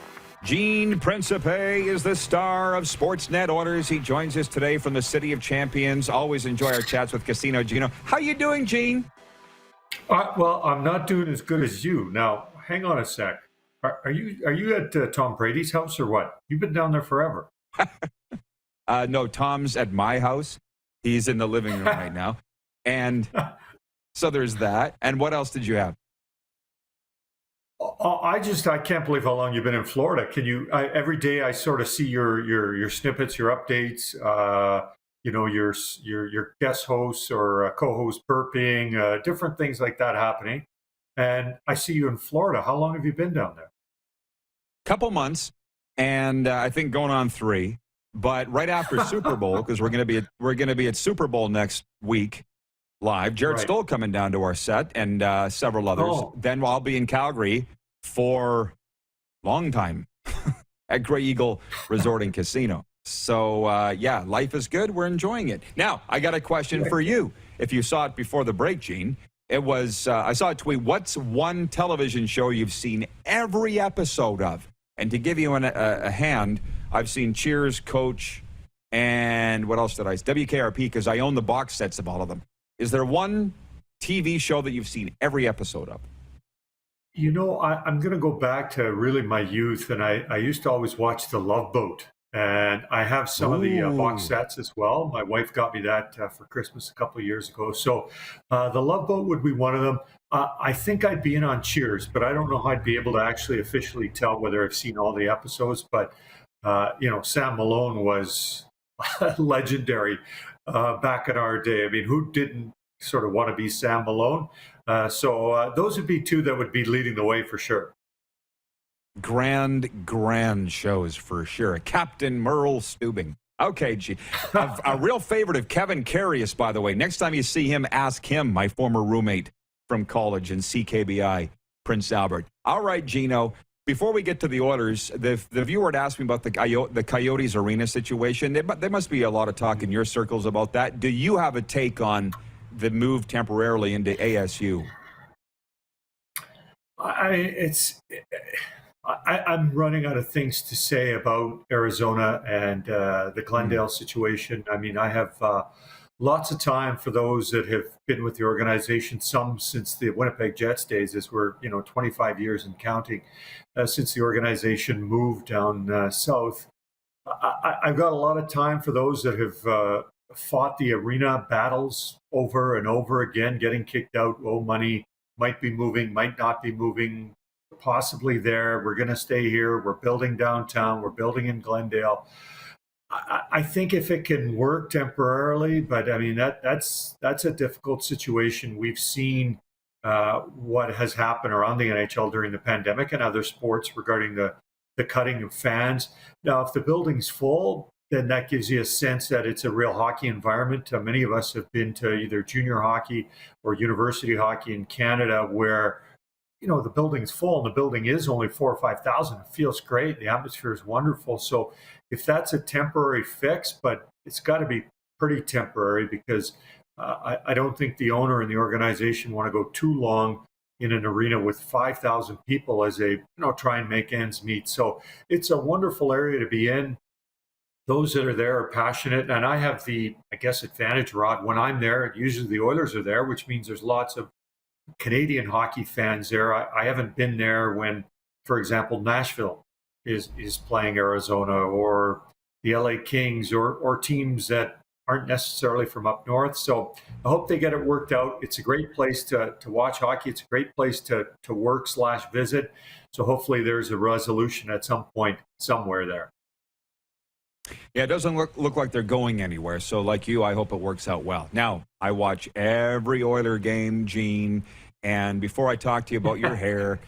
Gene Principe is the star of Sportsnet Oilers. He joins us today from the City of Champions. Always enjoy our chats with Casino Gino. How you doing, Gene? Well, I'm not doing as good as you. Now, hang on a sec. Are you at Tom Brady's house or what? You've been down there forever. No, Tom's at my house. He's in the living room right now. And so there's that. And what else did you have? I can't believe how long you've been in Florida. Every day I sort of see your snippets, your updates, your guest hosts or co-host burping, different things like that happening. And I see you in Florida. How long have you been down there? Couple months, and I think going on 3. But right after Super Bowl, because we're going to be at Super Bowl next week live. Jared Stoll coming down to our set, and several others. Oh. Then I'll be in Calgary for a long time at Grey Eagle Resort and Casino. So life is good. We're enjoying it. Now I got a question for you. If you saw it before the break, Gene. It was, I saw a tweet, what's one television show you've seen every episode of? And to give you a hand, I've seen Cheers, Coach, and what else did I see? WKRP, because I own the box sets of all of them. Is there one TV show that you've seen every episode of? You know, I'm going to go back to really my youth, and I used to always watch The Love Boat. And I have some of the box sets as well. My wife got me that for Christmas a couple of years ago. So The Love Boat would be one of them. I think I'd be in on Cheers, but I don't know how I'd be able to actually officially tell whether I've seen all the episodes. But, Sam Malone was legendary back in our day. I mean, who didn't sort of want to be Sam Malone? So those would be 2 that would be leading the way for sure. Grand shows for sure. Captain Merle Steubing. Okay, gee. A real favorite of Kevin Carius, by the way. Next time you see him, ask him, my former roommate from college in CKBI, Prince Albert. All right, Gino. Before we get to the Oilers, the viewer had asked me about the Coyotes arena situation. There must be a lot of talk in your circles about that. Do you have a take on the move temporarily into ASU? I'm running out of things to say about Arizona and the Glendale situation. I mean, I have lots of time for those that have been with the organization, some since the Winnipeg Jets days, as we're 25 years and counting since the organization moved down south. I've got a lot of time for those that have fought the arena battles over and over again, getting kicked out. Oh, money might be moving, might not be moving, possibly there. We're going to stay here. We're building downtown. We're building in Glendale. I think if it can work temporarily, but I mean that's a difficult situation. We've seen what has happened around the NHL during the pandemic and other sports regarding the cutting of fans. Now, if the building's full, then that gives you a sense that it's a real hockey environment. Many of us have been to either junior hockey or university hockey in Canada where the building's full and the building is only 4,000 or 5,000. It feels great. The atmosphere is wonderful. So if that's a temporary fix, but it's got to be pretty temporary because I don't think the owner and the organization want to go too long in an arena with 5,000 people as they try and make ends meet. So it's a wonderful area to be in. Those that are there are passionate. And I have the, advantage, Rod. When I'm there, usually the Oilers are there, which means there's lots of Canadian hockey fans there. I haven't been there when, for example, Nashville is playing Arizona or the LA Kings or teams that aren't necessarily from up north. So I hope they get it worked out. It's a great place to watch hockey. It's a great place to work/visit. So hopefully there's a resolution at some point somewhere there. Yeah, it doesn't look like they're going anywhere. So like you, I hope it works out well. Now, I watch every Oiler game, Gene, and before I talk to you about your hair,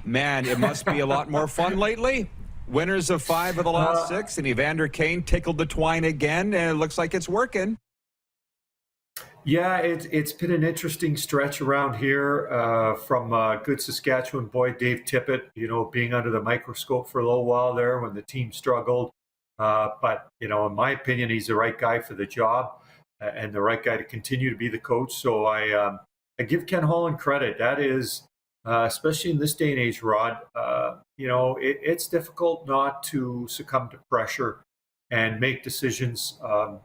man, it must be a lot more fun lately. Winners of 5 of the last 6, and Evander Kane tickled the twine again, and it looks like it's working. Yeah, it's been an interesting stretch around here from good Saskatchewan boy Dave Tippett, being under the microscope for a little while there when the team struggled. But, in my opinion, he's the right guy for the job and the right guy to continue to be the coach. So I give Ken Holland credit. That is, especially in this day and age, Rod, it's difficult not to succumb to pressure and make decisions,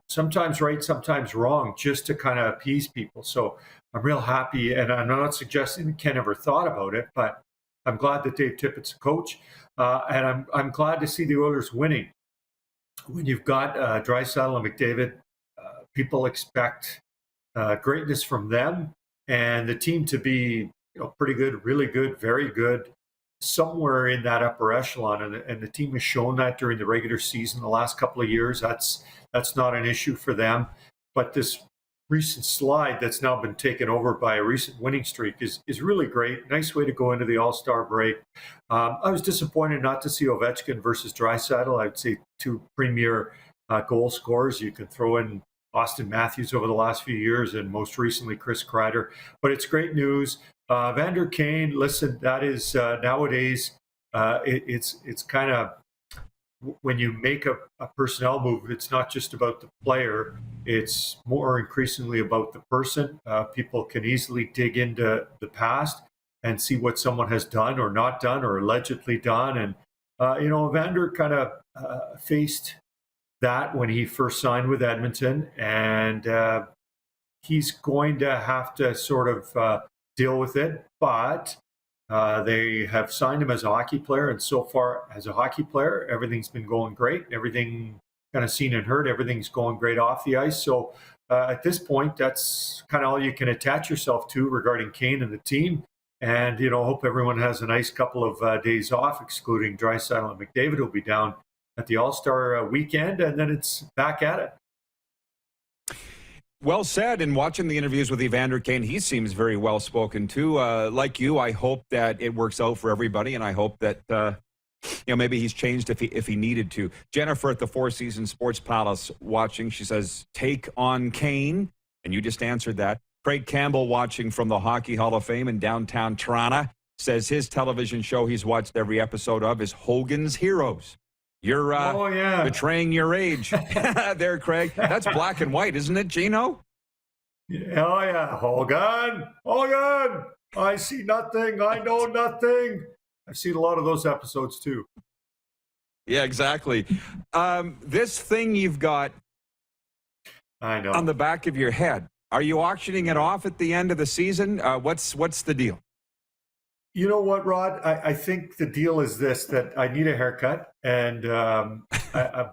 sometimes right, sometimes wrong, just to kind of appease people. So I'm real happy, and I'm not suggesting that Ken ever thought about it, but I'm glad that Dave Tippett's a coach, and I'm glad to see the Oilers winning. When you've got Draisaitl and McDavid, people expect greatness from them and the team to be pretty good, really good, very good, somewhere in that upper echelon. And the team has shown that during the regular season the last couple of years. That's not an issue for them. But this recent slide that's now been taken over by a recent winning streak is really great. Nice way to go into the All-Star break. I was disappointed not to see Ovechkin versus Draisaitl. I'd say 2 premier goal scorers. You can throw in Austin Matthews over the last few years and most recently Chris Kreider. But it's great news. Evander Kane, listen, that is nowadays, it's kind of, when you make a personnel move, it's not just about the player. It's more increasingly about the person. People can easily dig into the past and see what someone has done or not done or allegedly done. And, Evander kind of faced that when he first signed with Edmonton. And he's going to have to sort of deal with it. But they have signed him as a hockey player, and so far as a hockey player, everything's been going great. Everything kind of seen and heard, everything's going great off the ice. So at this point, that's kind of all you can attach yourself to regarding Kane and the team. And, hope everyone has a nice couple of days off, excluding Draisaitl and McDavid, who'll be down at the All-Star weekend, and then it's back at it. Well said. And watching the interviews with Evander Kane, he seems very well spoken too. Like you, I hope that it works out for everybody, and I hope that maybe he's changed if he needed to. Jennifer at the Four Seasons Sports Palace watching. She says, "Take on Kane," and you just answered that. Craig Campbell watching from the Hockey Hall of Fame in downtown Toronto. says his television show he's watched every episode of is Hogan's Heroes. You're betraying your age there, Craig. That's black and white, isn't it, Gino? Yeah, oh, yeah. Hogan, I see nothing. I know nothing. I've seen a lot of those episodes, too. Yeah, exactly. This thing you've got on the back of your head, are you auctioning it off at the end of the season? What's the deal? You know what, Rod? I think the deal is this, that I need a haircut. And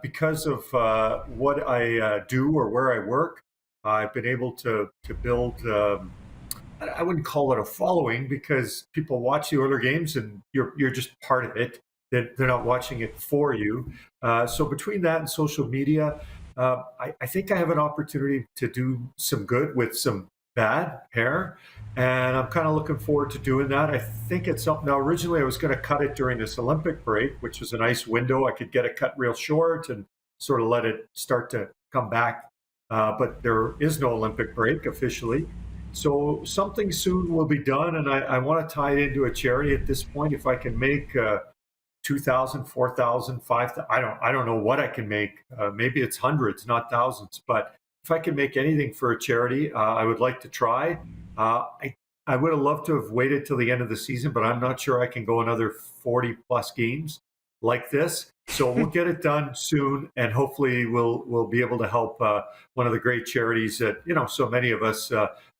because of what I do or where I work, I've been able to build, I wouldn't call it a following, because people watch the Oiler games and you're just part of it. They're not watching it for you. So between that and social media, I think I have an opportunity to do some good with some bad hair. And I'm kind of looking forward to doing that. I think it's something. Now, originally I was going to cut it during this Olympic break, which was a nice window. I could get it cut real short and sort of let it start to come back. But there is no Olympic break officially. So something soon will be done. And I want to tie it into a charity at this point. If I can make $2,000, $4,000, $5,000, I don't know what I can make. Maybe it's hundreds, not thousands. But if I can make anything for a charity, I would like to try. I would have loved to have waited till the end of the season, but I'm not sure I can go another 40 plus games like this. So we'll get it done soon, and hopefully we'll be able to help one of the great charities that so many of us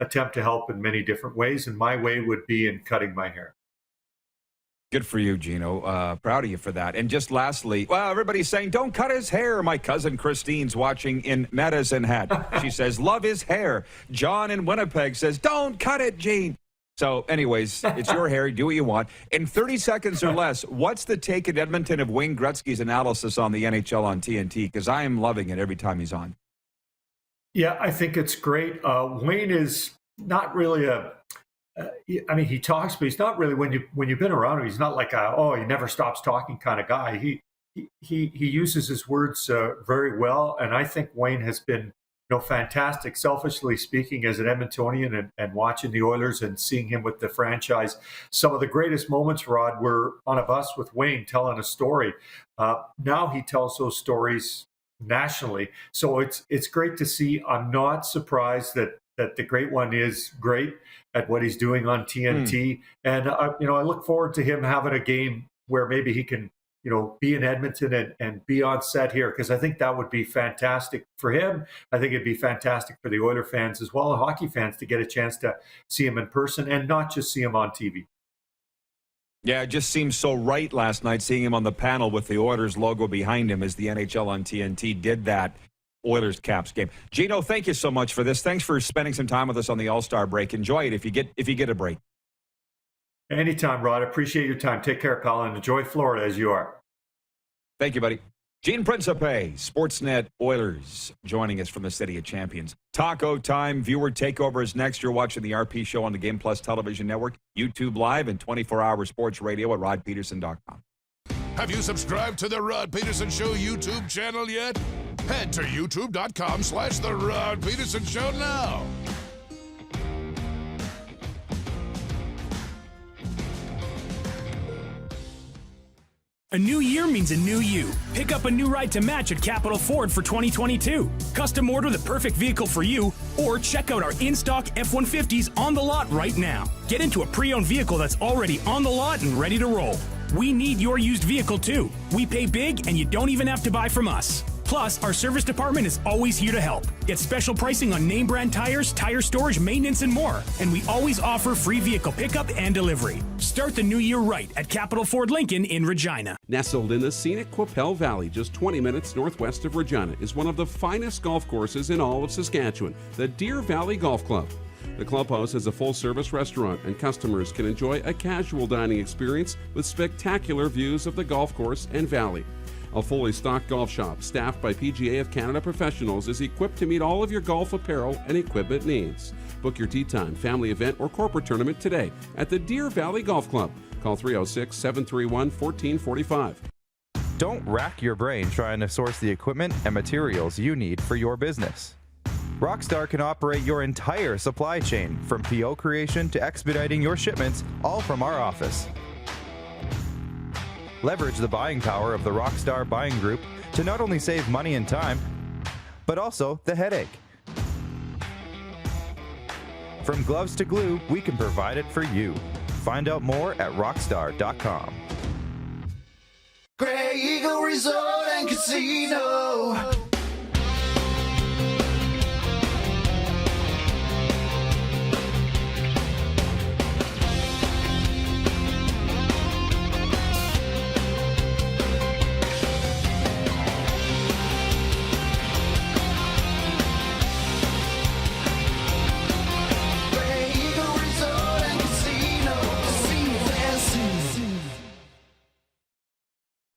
attempt to help in many different ways. And my way would be in cutting my hair. Good for you, Gino. Proud of you for that. And just lastly, well, everybody's saying, don't cut his hair. My cousin Christine's watching in Medicine Hat. She says, love his hair. John in Winnipeg says, don't cut it, Gene. So anyways, it's your hair. Do what you want. In 30 seconds or less, what's the take in Edmonton of Wayne Gretzky's analysis on the NHL on TNT? Because I am loving it every time he's on. Yeah, I think it's great. Wayne is not really he talks, but he's not really, when you've been around him, he's not like he never stops talking kind of guy. He uses his words very well, and I think Wayne has been fantastic. Selfishly speaking, as an Edmontonian and watching the Oilers and seeing him with the franchise, some of the greatest moments, Rod, were on a bus with Wayne telling a story. Now he tells those stories nationally, so it's great to see. I'm not surprised that the great one is great at what he's doing on TNT. And, I look forward to him having a game where maybe he can, be in Edmonton and be on set here, because I think that would be fantastic for him. I think it'd be fantastic for the Oiler fans as well, and hockey fans, to get a chance to see him in person and not just see him on TV. Yeah, it just seemed so right last night, seeing him on the panel with the Oilers logo behind him as the NHL on TNT did that Oilers Caps game. Gino, thank you so much for this. Thanks for spending some time with us on the All-Star break. Enjoy it if you get a break. Anytime, Rod. Appreciate your time. Take care, pal, and enjoy Florida as you are. Thank you, buddy. Gene Principe, Sportsnet Oilers, joining us from the City of Champions. Taco time. Viewer takeover is next. You're watching the RP Show on the Game Plus Television Network, YouTube Live, and 24-hour sports radio at rodpedersen.com. Have you subscribed to the Rod Pedersen Show YouTube channel yet? Head to youtube.com/The Rod Pedersen Show now. A new year means a new you. Pick up a new ride to match at Capital Ford for 2022. Custom order the perfect vehicle for you, or check out our in-stock F-150s on the lot right now. Get into a pre-owned vehicle that's already on the lot and ready to roll. We need your used vehicle too. We pay big and you don't even have to buy from us. Plus, our service department is always here to help. Get special pricing on name brand tires, tire storage, maintenance, and more. And we always offer free vehicle pickup and delivery. Start the new year right at Capital Ford Lincoln in Regina. Nestled in the scenic Qu'Appelle Valley, just 20 minutes northwest of Regina, is one of the finest golf courses in all of Saskatchewan, the Deer Valley Golf Club. The clubhouse has a full-service restaurant, and customers can enjoy a casual dining experience with spectacular views of the golf course and valley. A fully stocked golf shop, staffed by PGA of Canada professionals, is equipped to meet all of your golf apparel and equipment needs. Book your tee time, family event, or corporate tournament today at the Deer Valley Golf Club. Call 306-731-1445. Don't rack your brain trying to source the equipment and materials you need for your business. Rockstar can operate your entire supply chain, from PO creation to expediting your shipments, all from our office. Leverage the buying power of the Rockstar buying group to not only save money and time, but also the headache. From gloves to glue, we can provide it for you. Find out more at rockstar.com. Grey Eagle Resort and Casino.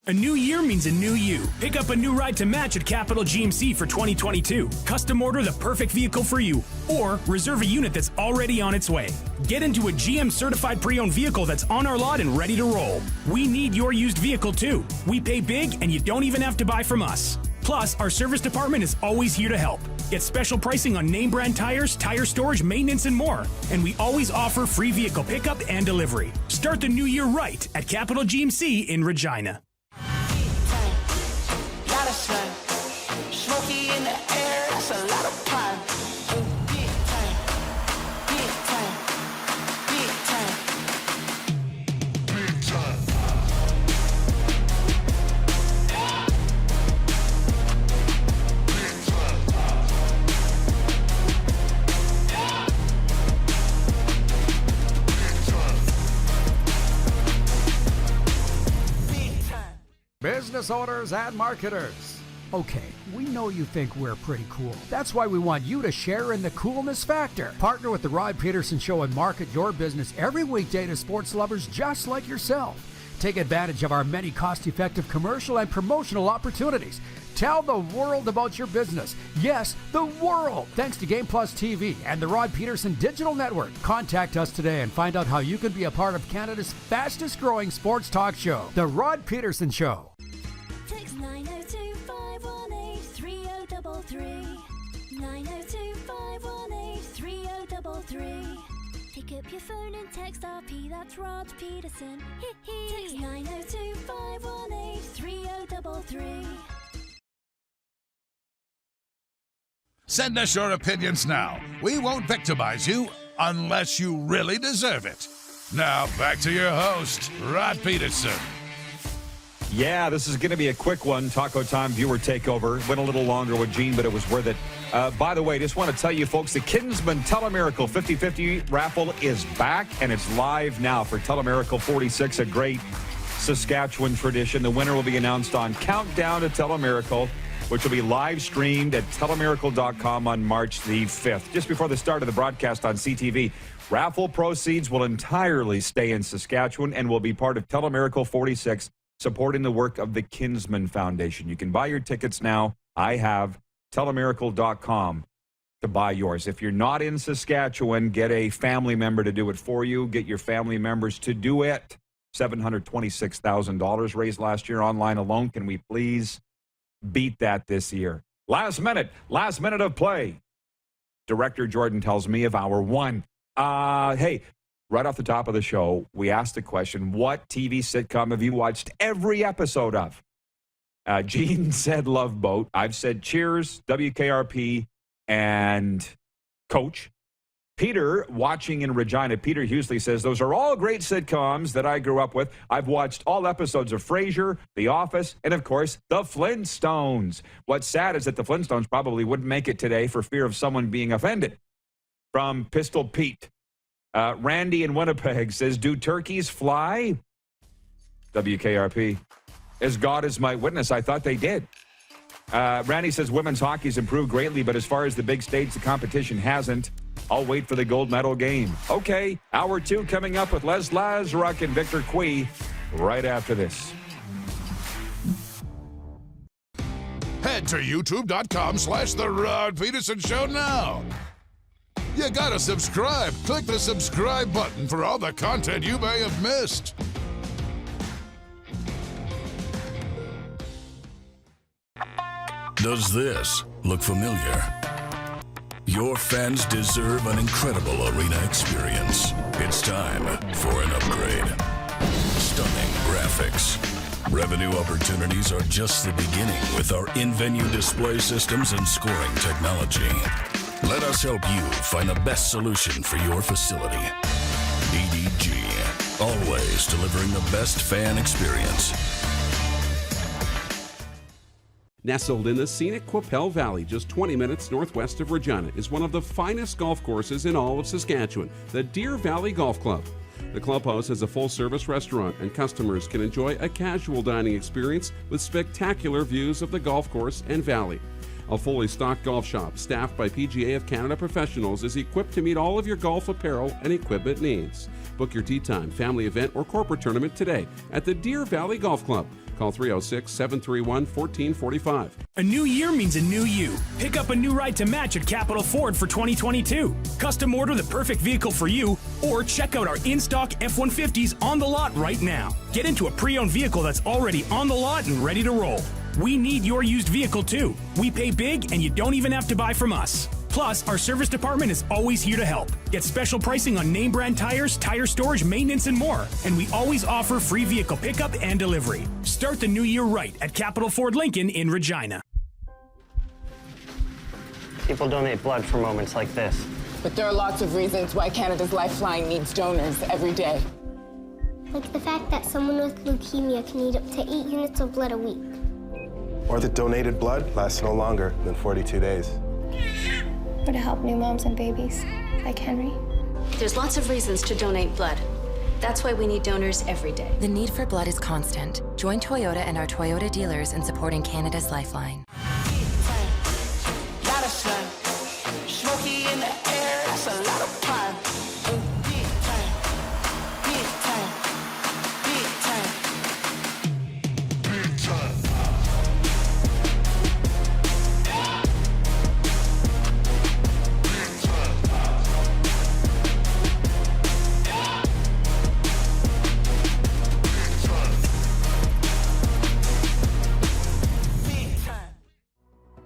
A new year means a new you. Pick up a new ride to match at Capital GMC for 2022. Custom order the perfect vehicle for you, or reserve a unit that's already on its way. Get into a GM certified pre-owned vehicle that's on our lot and ready to roll. We need your used vehicle too. We pay big and you don't even have to buy from us. Plus, our service department is always here to help. Get special pricing on name brand tires, tire storage, maintenance, and more. And we always offer free vehicle pickup and delivery. Start the new year right at Capital GMC in Regina. Lot of sun, smoky in the air, that's a lot of pine. Big time, big time, big time, big time. Business owners and marketers. Okay, we know you think we're pretty cool. That's why we want you to share in the coolness factor. Partner with the Rod Pedersen Show and market your business every weekday to sports lovers just like yourself. Take advantage of our many cost-effective commercial and promotional opportunities. Tell the world about your business. Yes, the world. Thanks to Game Plus TV and the Rod Pedersen Digital Network. Contact us today and find out how you can be a part of Canada's fastest growing sports talk show, The Rod Pedersen Show. Text 902-518-3033. 902-518-3033. Pick up your phone and text RP, that's Rod Pedersen. Text 902-518-3033. Send us your opinions now. We won't victimize you unless you really deserve it. Now, back to your host, Rod Pedersen. Yeah, this is going to be a quick one. Taco Time viewer takeover. Went a little longer with Gene, but it was worth it. By the way, just want to tell you folks, the Kinsmen Telemiracle 50-50 raffle is back, and it's live now for Telemiracle 46, a great Saskatchewan tradition. The winner will be announced on Countdown to Telemiracle, which will be live streamed at telemiracle.com on March the 5th. Just before the start of the broadcast on CTV, raffle proceeds will entirely stay in Saskatchewan and will be part of Telemiracle 46, supporting the work of the Kinsmen Foundation. You can buy your tickets now. I have telemiracle.com to buy yours. If you're not in Saskatchewan, get a family member to do it for you. Get your family members to do it. $726,000 raised last year online alone. Can we please beat that this year? Last minute of play. Director Jordan tells me of hour one. Hey, right off the top of the show, we asked the question, what TV sitcom have you watched every episode of? Gene said Love Boat. I've said Cheers, WKRP, and Coach. Peter, watching in Regina, Peter Hughley says, those are all great sitcoms that I grew up with. I've watched all episodes of Frasier, The Office, and of course, The Flintstones. What's sad is that The Flintstones probably wouldn't make it today for fear of someone being offended. From Pistol Pete. Randy in Winnipeg says, do turkeys fly? WKRP. As God is my witness, I thought they did. Randy says, women's hockey's improved greatly, but as far as the big stage, the competition hasn't. I'll wait for the gold medal game. Okay, hour two coming up with Les Lazaruk and Victor Cui right after this. Head to youtube.com/The Rod Pedersen Show now. You gotta subscribe. Click the subscribe button for all the content you may have missed. Does this look familiar? Your fans deserve an incredible arena experience. It's time for an upgrade. Stunning graphics. Revenue opportunities are just the beginning with our in-venue display systems and scoring technology. Let us help you find the best solution for your facility. EDG, always delivering the best fan experience. Nestled in the scenic Qu'Appelle Valley, just 20 minutes northwest of Regina, is one of the finest golf courses in all of Saskatchewan, the Deer Valley Golf Club. The clubhouse has a full-service restaurant, and customers can enjoy a casual dining experience with spectacular views of the golf course and valley. A fully stocked golf shop, staffed by PGA of Canada professionals, is equipped to meet all of your golf apparel and equipment needs. Book your tee time, family event, or corporate tournament today at the Deer Valley Golf Club. Call 306-731-1445. A new year means a new you. Pick up a new ride to match at Capital Ford for 2022. Custom order the perfect vehicle for you, or check out our in-stock F-150s on the lot right now. Get into a pre-owned vehicle that's already on the lot and ready to roll. We need your used vehicle too. We pay big and you don't even have to buy from us. Plus, our service department is always here to help. Get special pricing on name brand tires, tire storage, maintenance, and more. And we always offer free vehicle pickup and delivery. Start the new year right at Capital Ford Lincoln in Regina. People donate blood for moments like this. But there are lots of reasons why Canada's Lifeline needs donors every day. Like the fact that someone with leukemia can need up to 8 units of blood a week. Or that donated blood lasts no longer than 42 days. Or to help new moms and babies, like Henry. There's lots of reasons to donate blood. That's why we need donors every day. The need for blood is constant. Join Toyota and our Toyota dealers in supporting Canada's Lifeline. Lot of sun, smoky in the air, that's a lot of pine. Big time, big time, big time, big time.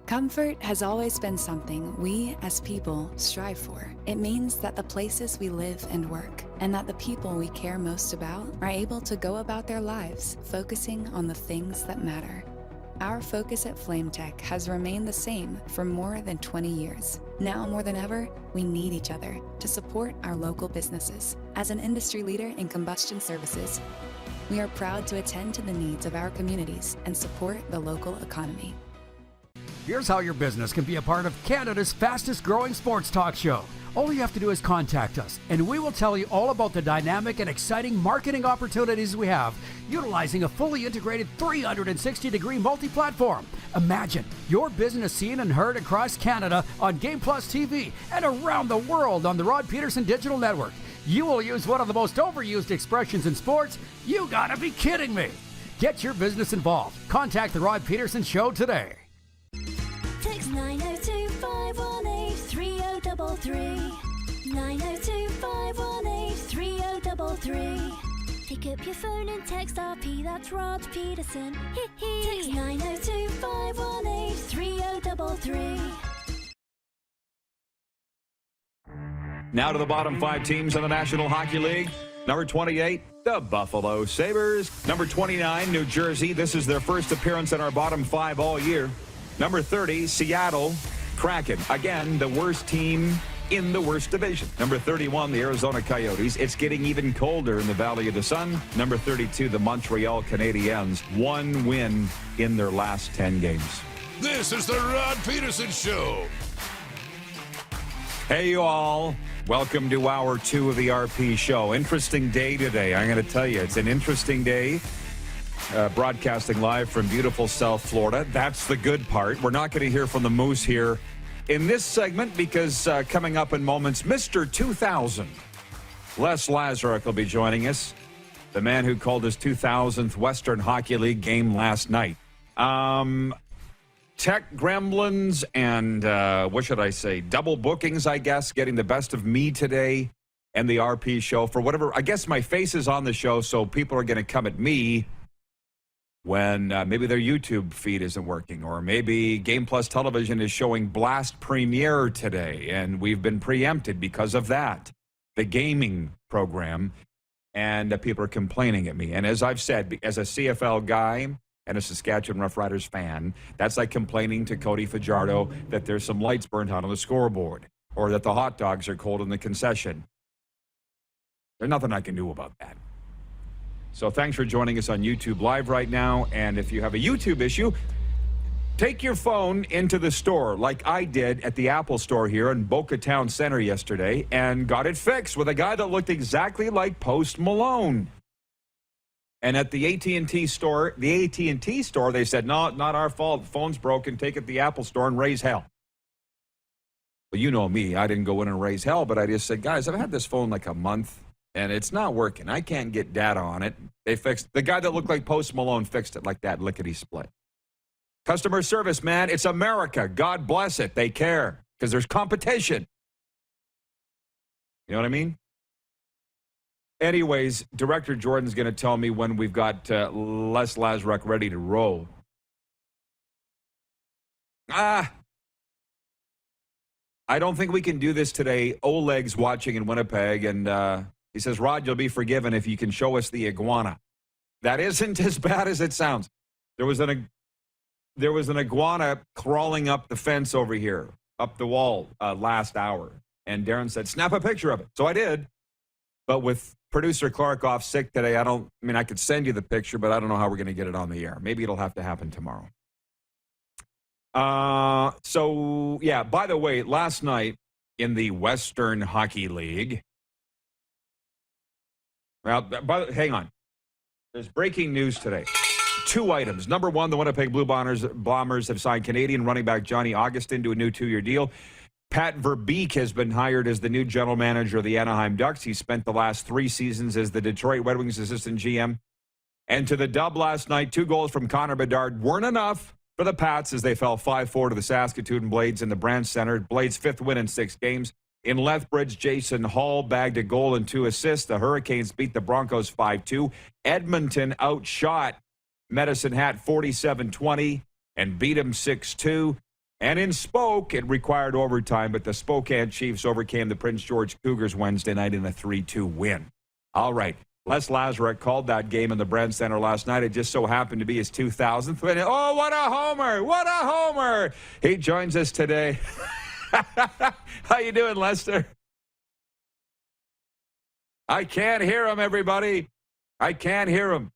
Comfort has always been something we, as people, strive for. It means that the places we live and work, and that the people we care most about, are able to go about their lives, focusing on the things that matter. Our focus at FlameTech has remained the same for more than 20 years. Now more than ever, we need each other to support our local businesses. As an industry leader in combustion services, we are proud to attend to the needs of our communities and support the local economy. Here's how your business can be a part of Canada's fastest growing sports talk show. All you have to do is contact us, and we will tell you all about the dynamic and exciting marketing opportunities we have, utilizing a fully integrated 360-degree multi-platform. Imagine your business seen and heard across Canada on Game Plus TV and around the world on the Rod Pedersen Digital Network. You will use one of the most overused expressions in sports. You gotta be kidding me. Get your business involved. Contact the Rod Pedersen Show today. Text 902-518-3033. 902-518-3033. Pick up your phone and text RP, that's Rod Pedersen. Text 902-518-3033. Now to the bottom 5 teams in the National Hockey League. Number 28, the Buffalo Sabres. Number 29, New Jersey. This is their first appearance in our bottom 5 all year. Number 30, Seattle Kraken. Again, the worst team in the worst division. Number 31, the Arizona Coyotes. It's getting even colder in the Valley of the Sun. Number 32, the Montreal Canadiens. 1 win in their last 10 games. This is the Rod Pedersen Show. Hey, you all. Welcome to hour 2 of the RP Show. Interesting day today. I'm going to tell you, it's an interesting day. Broadcasting live from beautiful South Florida. That's the good part. We're not going to hear from the Moose here in this segment because coming up in moments, Mr. 2000, Les Lazaruk will be joining us, the man who called his 2000th Western Hockey League game last night. Tech gremlins and, what should I say, double bookings, I guess, getting the best of me today and the RP Show for whatever. I guess my face is on the show, so people are going to come at me when maybe their YouTube feed isn't working, or maybe Game Plus Television is showing Blast Premiere today, and we've been preempted because of that, the gaming program, and people are complaining at me. And as I've said, as a CFL guy and a Saskatchewan Roughriders fan, that's like complaining to Cody Fajardo that there's some lights burnt out on the scoreboard, or that the hot dogs are cold in the concession. There's nothing I can do about that. So thanks for joining us on YouTube Live right now. And if you have a YouTube issue, take your phone into the store like I did at the Apple store here in Boca Town Center yesterday and got it fixed with a guy that looked exactly like Post Malone. And at the AT&T store, they said, no, not our fault. The phone's broken. Take it to the Apple store and raise hell. Well, you know me. I didn't go in and raise hell, but I just said, guys, I've had this phone like a month. And it's not working. I can't get data on it. They fixed the guy that looked like Post Malone fixed it like that, lickety-split. Customer service, man. It's America. God bless it. They care because there's competition. You know what I mean? Anyways, Director Jordan's going to tell me when we've got Les Lazaruk ready to roll. I don't think we can do this today. Oleg's watching in Winnipeg, and he says, Rod, you'll be forgiven if you can show us the iguana. That isn't as bad as it sounds. There was an iguana crawling up the fence over here, up the wall last hour. And Darren said, snap a picture of it. So I did. But with producer Clark off sick today, I could send you the picture, but I don't know how we're going to get it on the air. Maybe it'll have to happen tomorrow. So, yeah, by the way, last night in the Western Hockey League, well, hang on. There's breaking news today. 2 items. Number one, the Winnipeg Blue Bombers have signed Canadian running back Johnny Augustin to a new 2-year deal. Pat Verbeek has been hired as the new general manager of the Anaheim Ducks. He spent the last 3 seasons as the Detroit Red Wings assistant GM. And to the dub last night, 2 goals from Connor Bedard weren't enough for the Pats as they fell 5-4 to the Saskatoon Blades in the Brandt Center. Blades' 5th win in 6 games. In Lethbridge, Jason Hall bagged a goal and 2 assists. The Hurricanes beat the Broncos 5-2. Edmonton outshot Medicine Hat 47-20 and beat him 6-2. And in Spoke, it required overtime, but the Spokane Chiefs overcame the Prince George Cougars Wednesday night in a 3-2 win. All right. Les Lazaruk called that game in the Brandt Center last night. It just so happened to be his 2000th win. Oh, what a homer! What a homer! He joins us today. How you doing, Lester? I can't hear him, everybody. I can't hear him.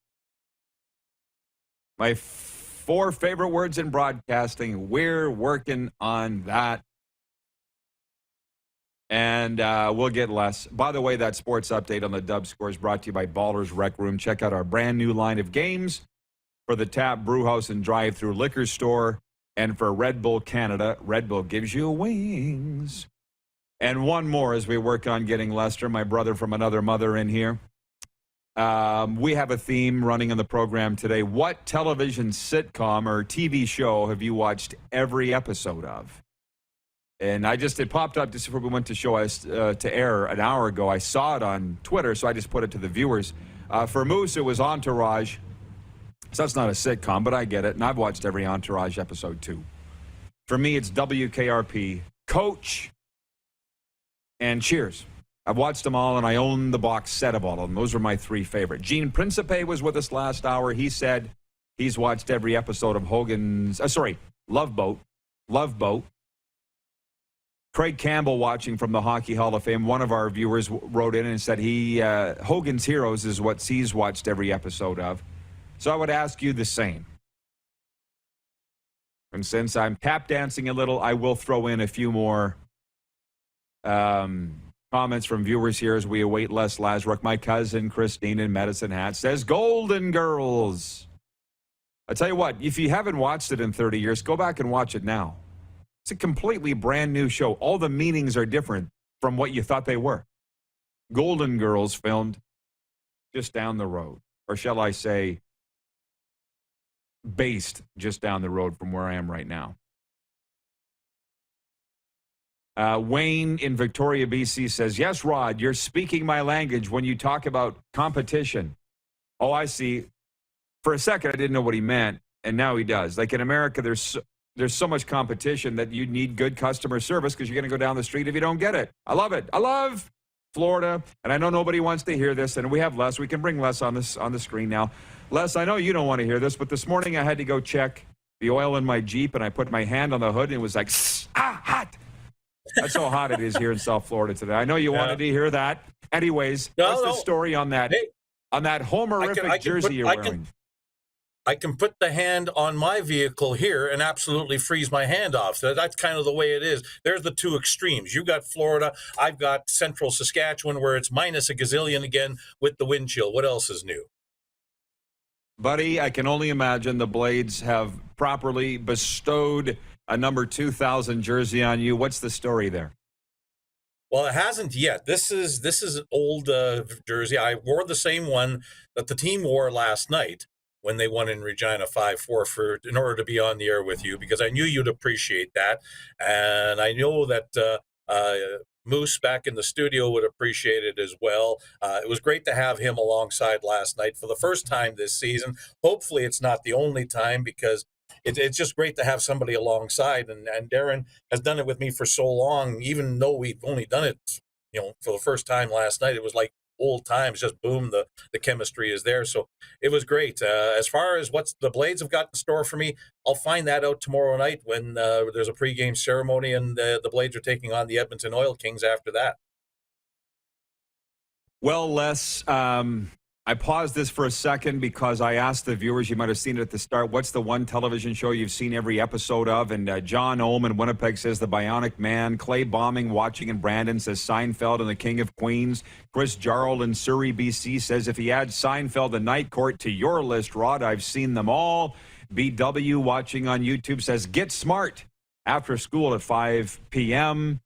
My 4 favorite words in broadcasting. We're working on that. And we'll get less. By the way, that sports update on the Dub Score is brought to you by Ballers Rec Room. Check out our brand new line of games for the Tap Brewhouse and Drive-Thru Liquor Store. And for Red Bull Canada, Red Bull gives you wings. And one more as we work on getting Lester, my brother from another mother, in here. We have a theme running in the program today. What television sitcom or TV show have you watched every episode of? And it popped up just before we went to show us to air an hour ago. I saw it on Twitter, so I just put it to the viewers. For Moose, it was Entourage. So that's not a sitcom, but I get it. And I've watched every Entourage episode, too. For me, it's WKRP, Coach, and Cheers. I've watched them all, and I own the box set of all of them. Those were my 3 favorite. Gene Principe was with us last hour. He said he's watched every episode of Love Boat. Craig Campbell watching from the Hockey Hall of Fame. One of our viewers wrote in and said Hogan's Heroes is what he's watched every episode of. So I would ask you the same. And since I'm tap dancing a little, I will throw in a few more comments from viewers here as we await Les Lazaruk. My cousin Christine in Medicine Hat says, Golden Girls. I tell you what, if you haven't watched it in 30 years, go back and watch it now. It's a completely brand new show. All the meanings are different from what you thought they were. Golden Girls filmed just down the road. Or shall I say, based just down the road from where I am right now. Wayne in Victoria, BC says, yes, Rod, you're speaking my language when you talk about competition. Oh, I see. For a second, I didn't know what he meant, and now he does. Like in America, there's so much competition that you need good customer service because you're going to go down the street if you don't get it. I love it. I love Florida, and I know nobody wants to hear this, and we have Les. We can bring Les on the screen now. Les, I know you don't want to hear this, but this morning I had to go check the oil in my Jeep, and I put my hand on the hood, and it was like, hot. That's how hot it is here in South Florida today. I know you wanted to hear that. Anyways, what's the story on that? Hey, on that homerific jersey you're wearing? I can put the hand on my vehicle here and absolutely freeze my hand off. So that's kind of the way it is. There's the two extremes. You've got Florida. I've got central Saskatchewan where it's minus a gazillion again with the wind chill. What else is new? Buddy, I can only imagine the Blades have properly bestowed a number 2,000 jersey on you. What's the story there? Well, it hasn't yet. This is an old jersey. I wore the same one that the team wore last night when they won in Regina 5-4 in order to be on the air with you, because I knew you'd appreciate that. And I know that Moose back in the studio would appreciate it as well. It was great to have him alongside last night for the first time this season. Hopefully it's not the only time, because it's just great to have somebody alongside. And Darren has done it with me for so long, even though we've only done it, for the first time last night. It was like old times, just boom, the chemistry is there. So it was great. As far as what the Blades have got in store for me, I'll find that out tomorrow night when there's a pregame ceremony and the Blades are taking on the Edmonton Oil Kings after that. Well, Les, I paused this for a second because I asked the viewers, you might have seen it at the start, what's the one television show you've seen every episode of? And John Ohm in Winnipeg says The Bionic Man. Clay Bombing watching in Brandon says Seinfeld and the King of Queens. Chris Jarl in Surrey, BC says if he adds Seinfeld and Night Court to your list, Rod, I've seen them all. BW watching on YouTube says Get Smart after school at 5 p.m.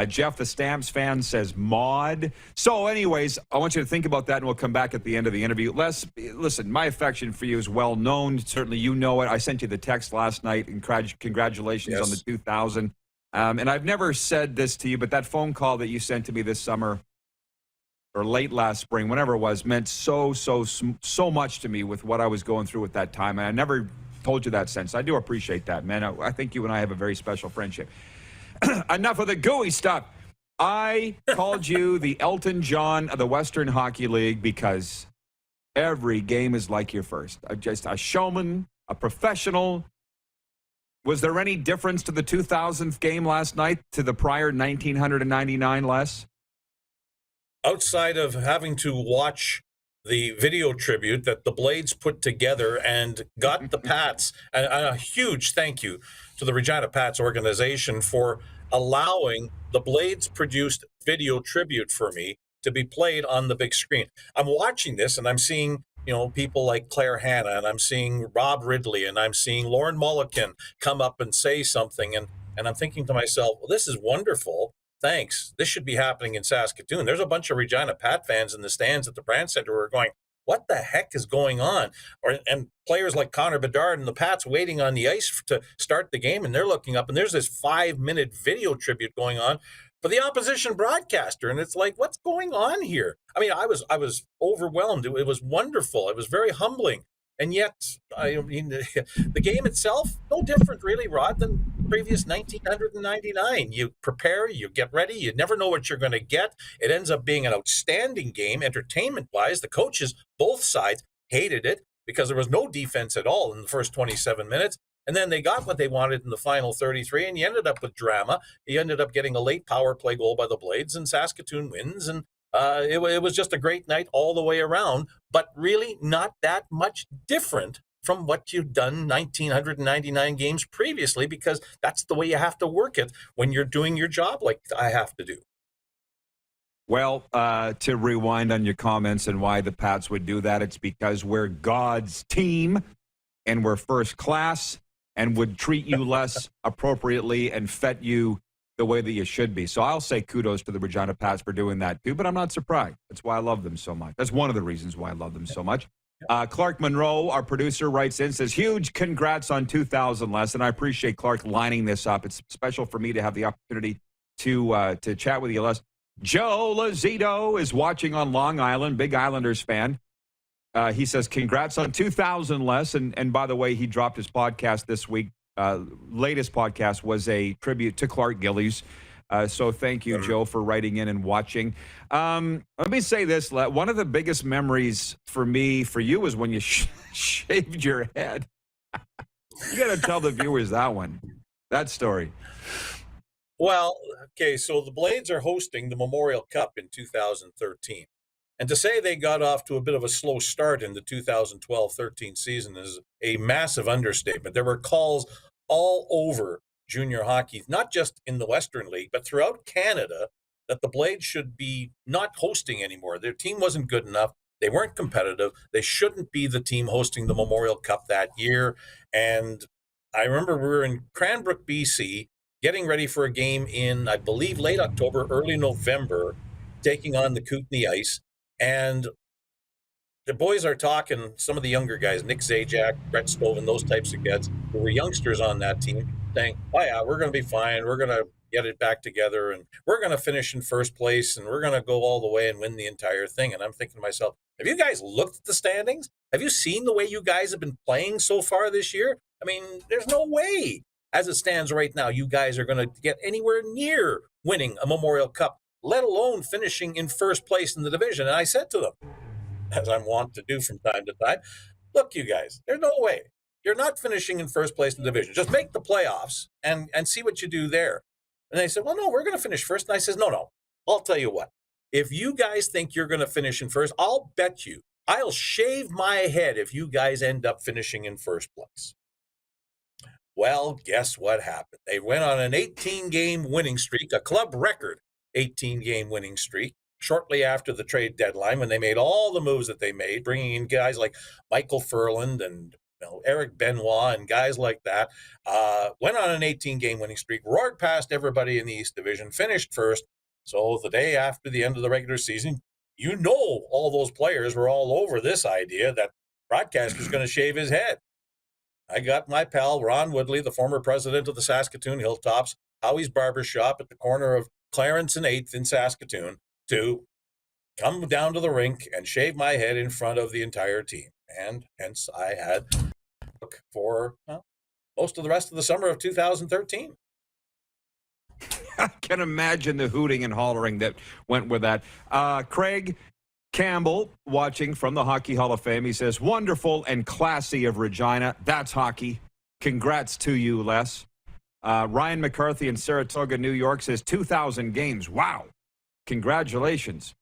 Jeff, the Stamps fan, says Maud. So anyways, I want you to think about that, and we'll come back at the end of the interview. Les, listen, my affection for you is well known. Certainly you know it. I sent you the text last night, and congratulations on the 2,000. And I've never said this to you, but that phone call that you sent to me this summer or late last spring, whenever it was, meant so much to me with what I was going through at that time. And I never told you that since. I do appreciate that, man. I think you and I have a very special friendship. Enough of the gooey stuff. I called you the Elton John of the Western Hockey League because every game is like your first. Just a showman, a professional. Was there any difference to the 2000th game last night to the prior 1999, Les? Outside of having to watch the video tribute that the Blades put together and got the Pats, and a huge thank you to the Regina Pats organization for allowing the Blades produced video tribute for me to be played on the big screen. I'm watching this and I'm seeing, people like Claire Hanna, and I'm seeing Rob Ridley, and I'm seeing Lauren Mulliken come up and say something. And I'm thinking to myself, well, this is wonderful. Thanks. This should be happening in Saskatoon. There's a bunch of Regina Pat fans in the stands at the Brand Center who are going, what the heck is going on? And players like Connor Bedard and the Pats waiting on the ice to start the game, and they're looking up, and there's this 5-minute video tribute going on for the opposition broadcaster, and it's like, what's going on here? I mean, I was overwhelmed. It was wonderful. It was very humbling. And yet, the game itself, no different really, Rod, than previous 1999. You prepare, you get ready, you never know what you're going to get. It ends up being an outstanding game, entertainment-wise. The coaches, both sides, hated it because there was no defense at all in the first 27 minutes. And then they got what they wanted in the final 33, and you ended up with drama. You ended up getting a late power play goal by the Blades, and Saskatoon wins, and it was just a great night all the way around, but really not that much different from what you've done 1999 games previously, because that's the way you have to work it when you're doing your job like I have to do. Well, to rewind on your comments and why the Pats would do that, it's because we're God's team and we're first class and would treat you less appropriately and fet you the way that you should be. So I'll say kudos to the Regina Pats for doing that too, but I'm not surprised. That's why I love them so much. That's one of the reasons why I love them so much. Clark Monroe, our producer, writes in, says, huge congrats on 2,000, Les, and I appreciate Clark lining this up. It's special for me to have the opportunity to chat with you, Les. Joe Lazito is watching on Long Island, big Islanders fan. He says, congrats on 2,000, Les. And by the way, he dropped his podcast this week. Latest podcast was a tribute to Clark Gillies. So thank you, Joe, for writing in and watching. Let me say this. One of the biggest memories for you, was when you shaved your head. You got to tell the viewers that story. Well, okay, so the Blades are hosting the Memorial Cup in 2013. And to say they got off to a bit of a slow start in the 2012-13 season is a massive understatement. There were calls all over junior hockey, not just in the Western League, but throughout Canada, that the Blades should be not hosting anymore. Their team wasn't good enough. They weren't competitive. They shouldn't be the team hosting the Memorial Cup that year. And I remember we were in Cranbrook, BC, getting ready for a game in, I believe, late October, early November, taking on the Kootenay Ice. And the boys are talking, some of the younger guys, Nick Zajac, Brett Stoven, those types of guys who were youngsters on that team, saying, oh yeah, we're going to be fine. We're going to get it back together, and we're going to finish in first place, and we're going to go all the way and win the entire thing. And I'm thinking to myself, have you guys looked at the standings? Have you seen the way you guys have been playing so far this year? I mean, there's no way, as it stands right now, you guys are going to get anywhere near winning a Memorial Cup, let alone finishing in first place in the division. And I said to them, as I'm wont to do from time to time, look, you guys, there's no way. You're not finishing in first place in the division. Just make the playoffs and see what you do there. And they said, well, no, we're going to finish first. And I said, no, I'll tell you what. If you guys think you're going to finish in first, I'll bet you, I'll shave my head if you guys end up finishing in first place. Well, guess what happened? They went on an 18-game winning streak, a club record 18-game winning streak, shortly after the trade deadline, when they made all the moves that they made, bringing in guys like Michael Furland and Eric Benoit and guys like that, went on an 18-game winning streak, roared past everybody in the East Division, finished first. So the day after the end of the regular season, all those players were all over this idea that broadcaster's going to shave his head. I got my pal, Ron Woodley, the former president of the Saskatoon Hilltops, Howie's Barbershop at the corner of Clarence and 8th in Saskatoon, to come down to the rink and shave my head in front of the entire team. And hence I had for most of the rest of the summer of 2013. I can imagine the hooting and hollering that went with that. Craig Campbell, watching from the Hockey Hall of Fame, he says, wonderful and classy of Regina. That's hockey. Congrats to you, Les. Ryan McCarthy in Saratoga, New York, says 2,000 games. Wow. Congratulations.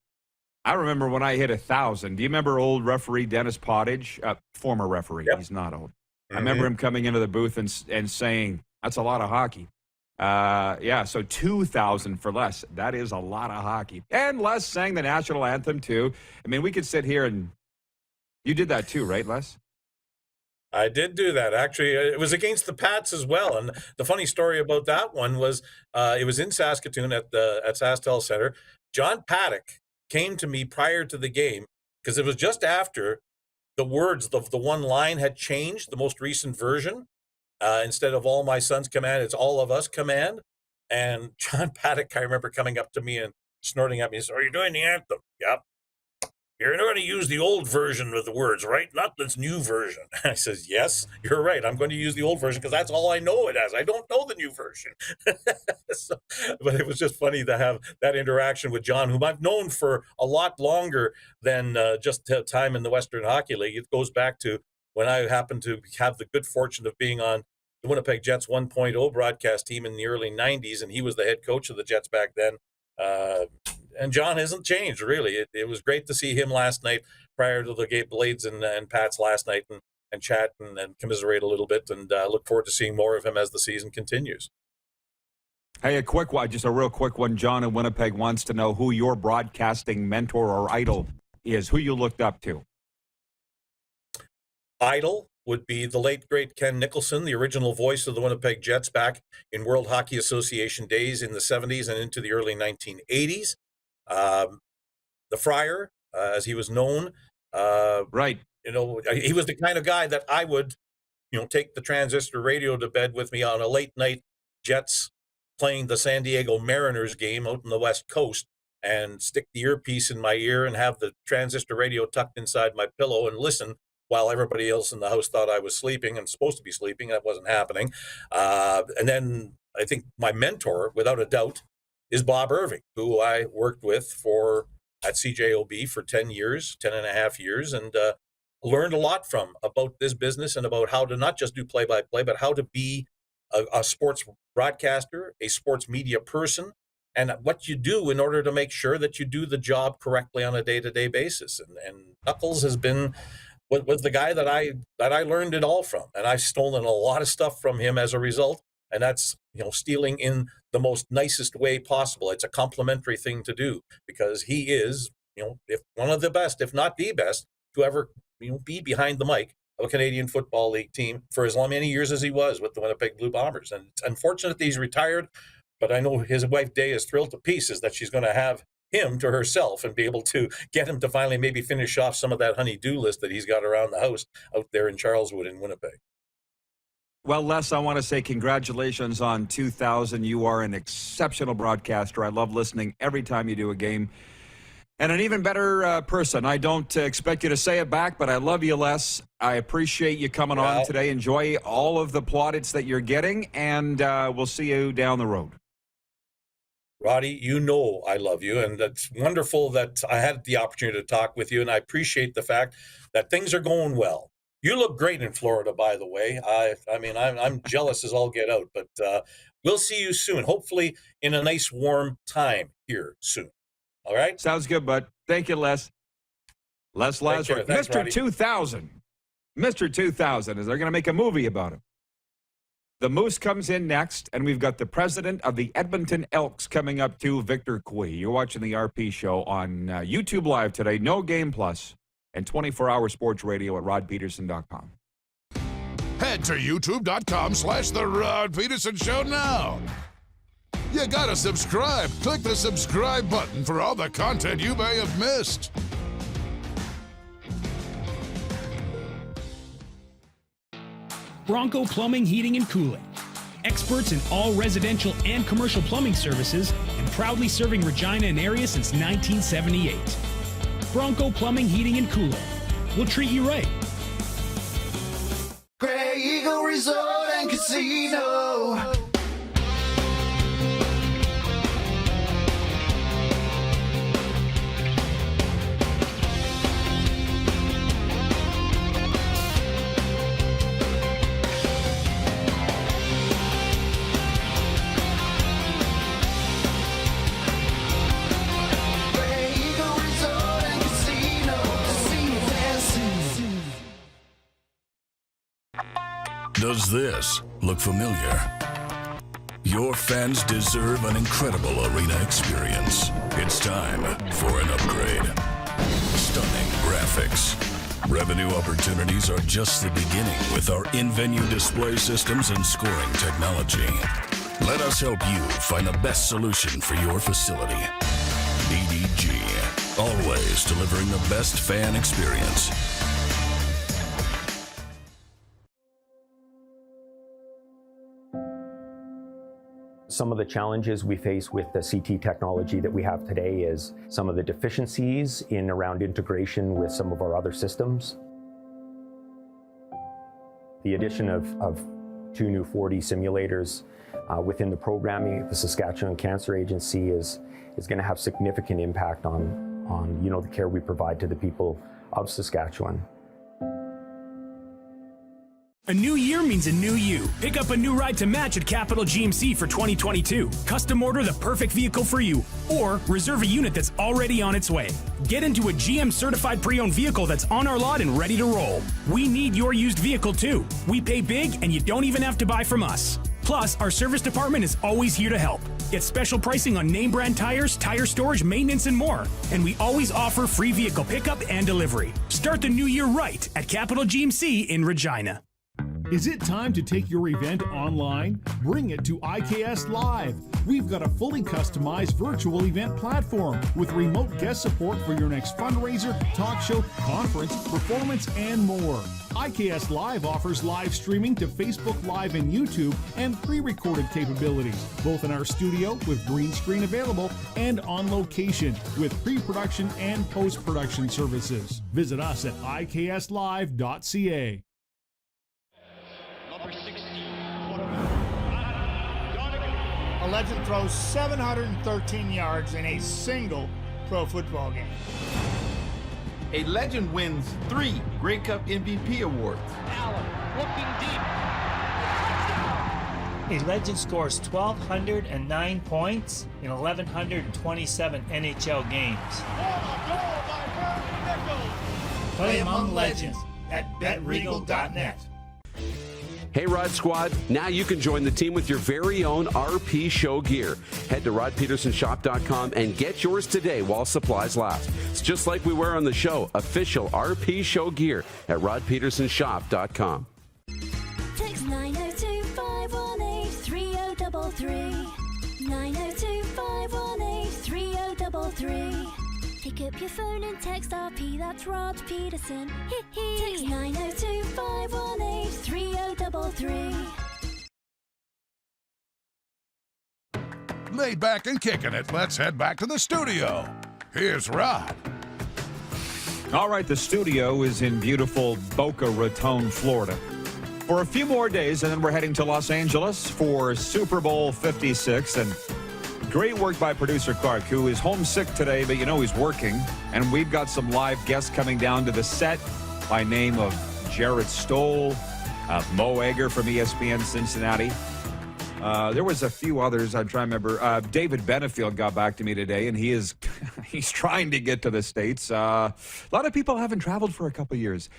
I remember when I hit 1,000. Do you remember old referee Dennis Pottage? Former referee. Yep. He's not old. Mm-hmm. I remember him coming into the booth and saying, that's a lot of hockey. So 2,000 for Les. That is a lot of hockey. And Les sang the national anthem, too. I mean, we could sit here and... You did that, too, right, Les? I did do that. Actually, it was against the Pats as well. And the funny story about that one was it was in Saskatoon at SaskTel Center. John Paddock came to me prior to the game because it was just after the words, the one line had changed, the most recent version. Instead of all my sons command, it's all of us command. And John Paddock, I remember coming up to me and snorting at me and said, are you doing the anthem? Yep. You're going to use the old version of the words, right? Not this new version. I says, yes, you're right. I'm going to use the old version because that's all I know it as. I don't know the new version. But it was just funny to have that interaction with John, whom I've known for a lot longer than just time in the Western Hockey League. It goes back to when I happened to have the good fortune of being on the Winnipeg Jets 1.0 broadcast team in the early 90s, and he was the head coach of the Jets back then. And John hasn't changed, really. It was great to see him last night prior to the Blades and Pats last night and chat and commiserate a little bit, and look forward to seeing more of him as the season continues. Hey, a quick one, just a real quick one. John in Winnipeg wants to know who your broadcasting mentor or idol is, who you looked up to. Idol would be the late, great Ken Nicholson, the original voice of the Winnipeg Jets back in World Hockey Association days in the 70s and into the early 1980s. The Friar, as he was known. Right. He was the kind of guy that I would, take the transistor radio to bed with me on a late night Jets playing the San Diego Mariners game out in the West Coast. and stick the earpiece in my ear and have the transistor radio tucked inside my pillow and listen while everybody else in the house thought I was sleeping and supposed to be sleeping. That wasn't happening. And then I think my mentor, without a doubt, is Bob Irving, who I worked with at CJOB for 10 and a half years, and learned a lot from about this business and about how to not just do play-by-play, but how to be a sports broadcaster, a sports media person, and what you do in order to make sure that you do the job correctly on a day-to-day basis. And Knuckles was the guy that I learned it all from, and I've stolen a lot of stuff from him as a result. And that's, stealing in the most nicest way possible. It's a complimentary thing to do, because he is, if one of the best, if not the best, to ever be behind the mic of a Canadian Football League team for as many years as he was with the Winnipeg Blue Bombers. And it's unfortunate that he's retired, but I know his wife Day is thrilled to pieces that she's going to have him to herself and be able to get him to finally maybe finish off some of that honey-do list that he's got around the house out there in Charleswood in Winnipeg. Well, Les, I want to say congratulations on 2000. You are an exceptional broadcaster. I love listening every time you do a game. And an even better person. I don't expect you to say it back, but I love you, Les. I appreciate you coming on today. Enjoy all of the plaudits that you're getting, and we'll see you down the road. Roddy, I love you, and it's wonderful that I had the opportunity to talk with you, and I appreciate the fact that things are going well. You look great in Florida, by the way. I'm jealous as all get out, but we'll see you soon, hopefully in a nice warm time here soon. All right? Sounds good, bud. Thank you, Les. Les Lazaruk, Mr. Roddy. 2000. Mr. 2000. Is they're going to make a movie about him? The Moose comes in next, and we've got the president of the Edmonton Elks coming up too, Victor Cui. You're watching the RP Show on YouTube Live today, No Game Plus, and 24-hour sports radio at rodpedersen.com. Head to youtube.com/The Rod Pedersen Show now. You gotta subscribe. Click the subscribe button for all the content you may have missed. Bronco Plumbing, Heating, and Cooling. Experts in all residential and commercial plumbing services, and proudly serving Regina and area since 1978. Bronco Plumbing, Heating, and Cooling. We'll treat you right. Grey Eagle Resort and Casino. Does this look familiar? Your fans deserve an incredible arena experience. It's time for an upgrade. Stunning graphics. Revenue opportunities are just the beginning with our in-venue display systems and scoring technology. Let us help you find the best solution for your facility. EDG, always delivering the best fan experience. Some of the challenges we face with the CT technology that we have today is some of the deficiencies in around integration with some of our other systems. The addition of 2 new 4D simulators within the programming, the Saskatchewan Cancer Agency is going to have significant impact on the care we provide to the people of Saskatchewan. A new year means a new you. Pick up a new ride to match at Capital GMC for 2022. Custom order the perfect vehicle for you, or reserve a unit that's already on its way. Get into a GM certified pre-owned vehicle that's on our lot and ready to roll. We need your used vehicle too. We pay big and you don't even have to buy from us. Plus, our service department is always here to help. Get special pricing on name brand tires, tire storage, maintenance, and more. And we always offer free vehicle pickup and delivery. Start the new year right at Capital GMC in Regina. Is it time to take your event online? Bring it to IKS Live. We've got a fully customized virtual event platform with remote guest support for your next fundraiser, talk show, conference, performance, and more. IKS Live offers live streaming to Facebook Live and YouTube and pre-recorded capabilities, both in our studio with green screen available and on location with pre-production and post-production services. Visit us at ikslive.ca. A legend throws 713 yards in a single pro football game. A legend wins 3 Grey Cup MVP awards. Allen looking deep. A legend scores 1,209 points in 1,127 NHL games. Play among legends at betregal.net. Hey Rod Squad, now you can join the team with your very own RP Show gear. Head to rodpedersenshop.com and get yours today while supplies last. It's just like we wear on the show, official RP Show gear at rodpedersenshop.com. Text 902-518-3033. 902-518-3033. Pick up your phone and text RP, that's Rod Pedersen. Text 902-518-3033. Laid back and kicking it, let's head back to the studio. Here's Rod. All right, the studio is in beautiful Boca Raton, Florida, for a few more days, and then we're heading to Los Angeles for Super Bowl 56. And great work by producer Clark, who is homesick today, but you know he's working. And we've got some live guests coming down to the set by name of Jarrett Stoll, Mo Egger from ESPN Cincinnati. There was a few others. I'm trying to remember. David Benefield got back to me today, and he's trying to get to the States. A lot of people haven't traveled for a couple of years.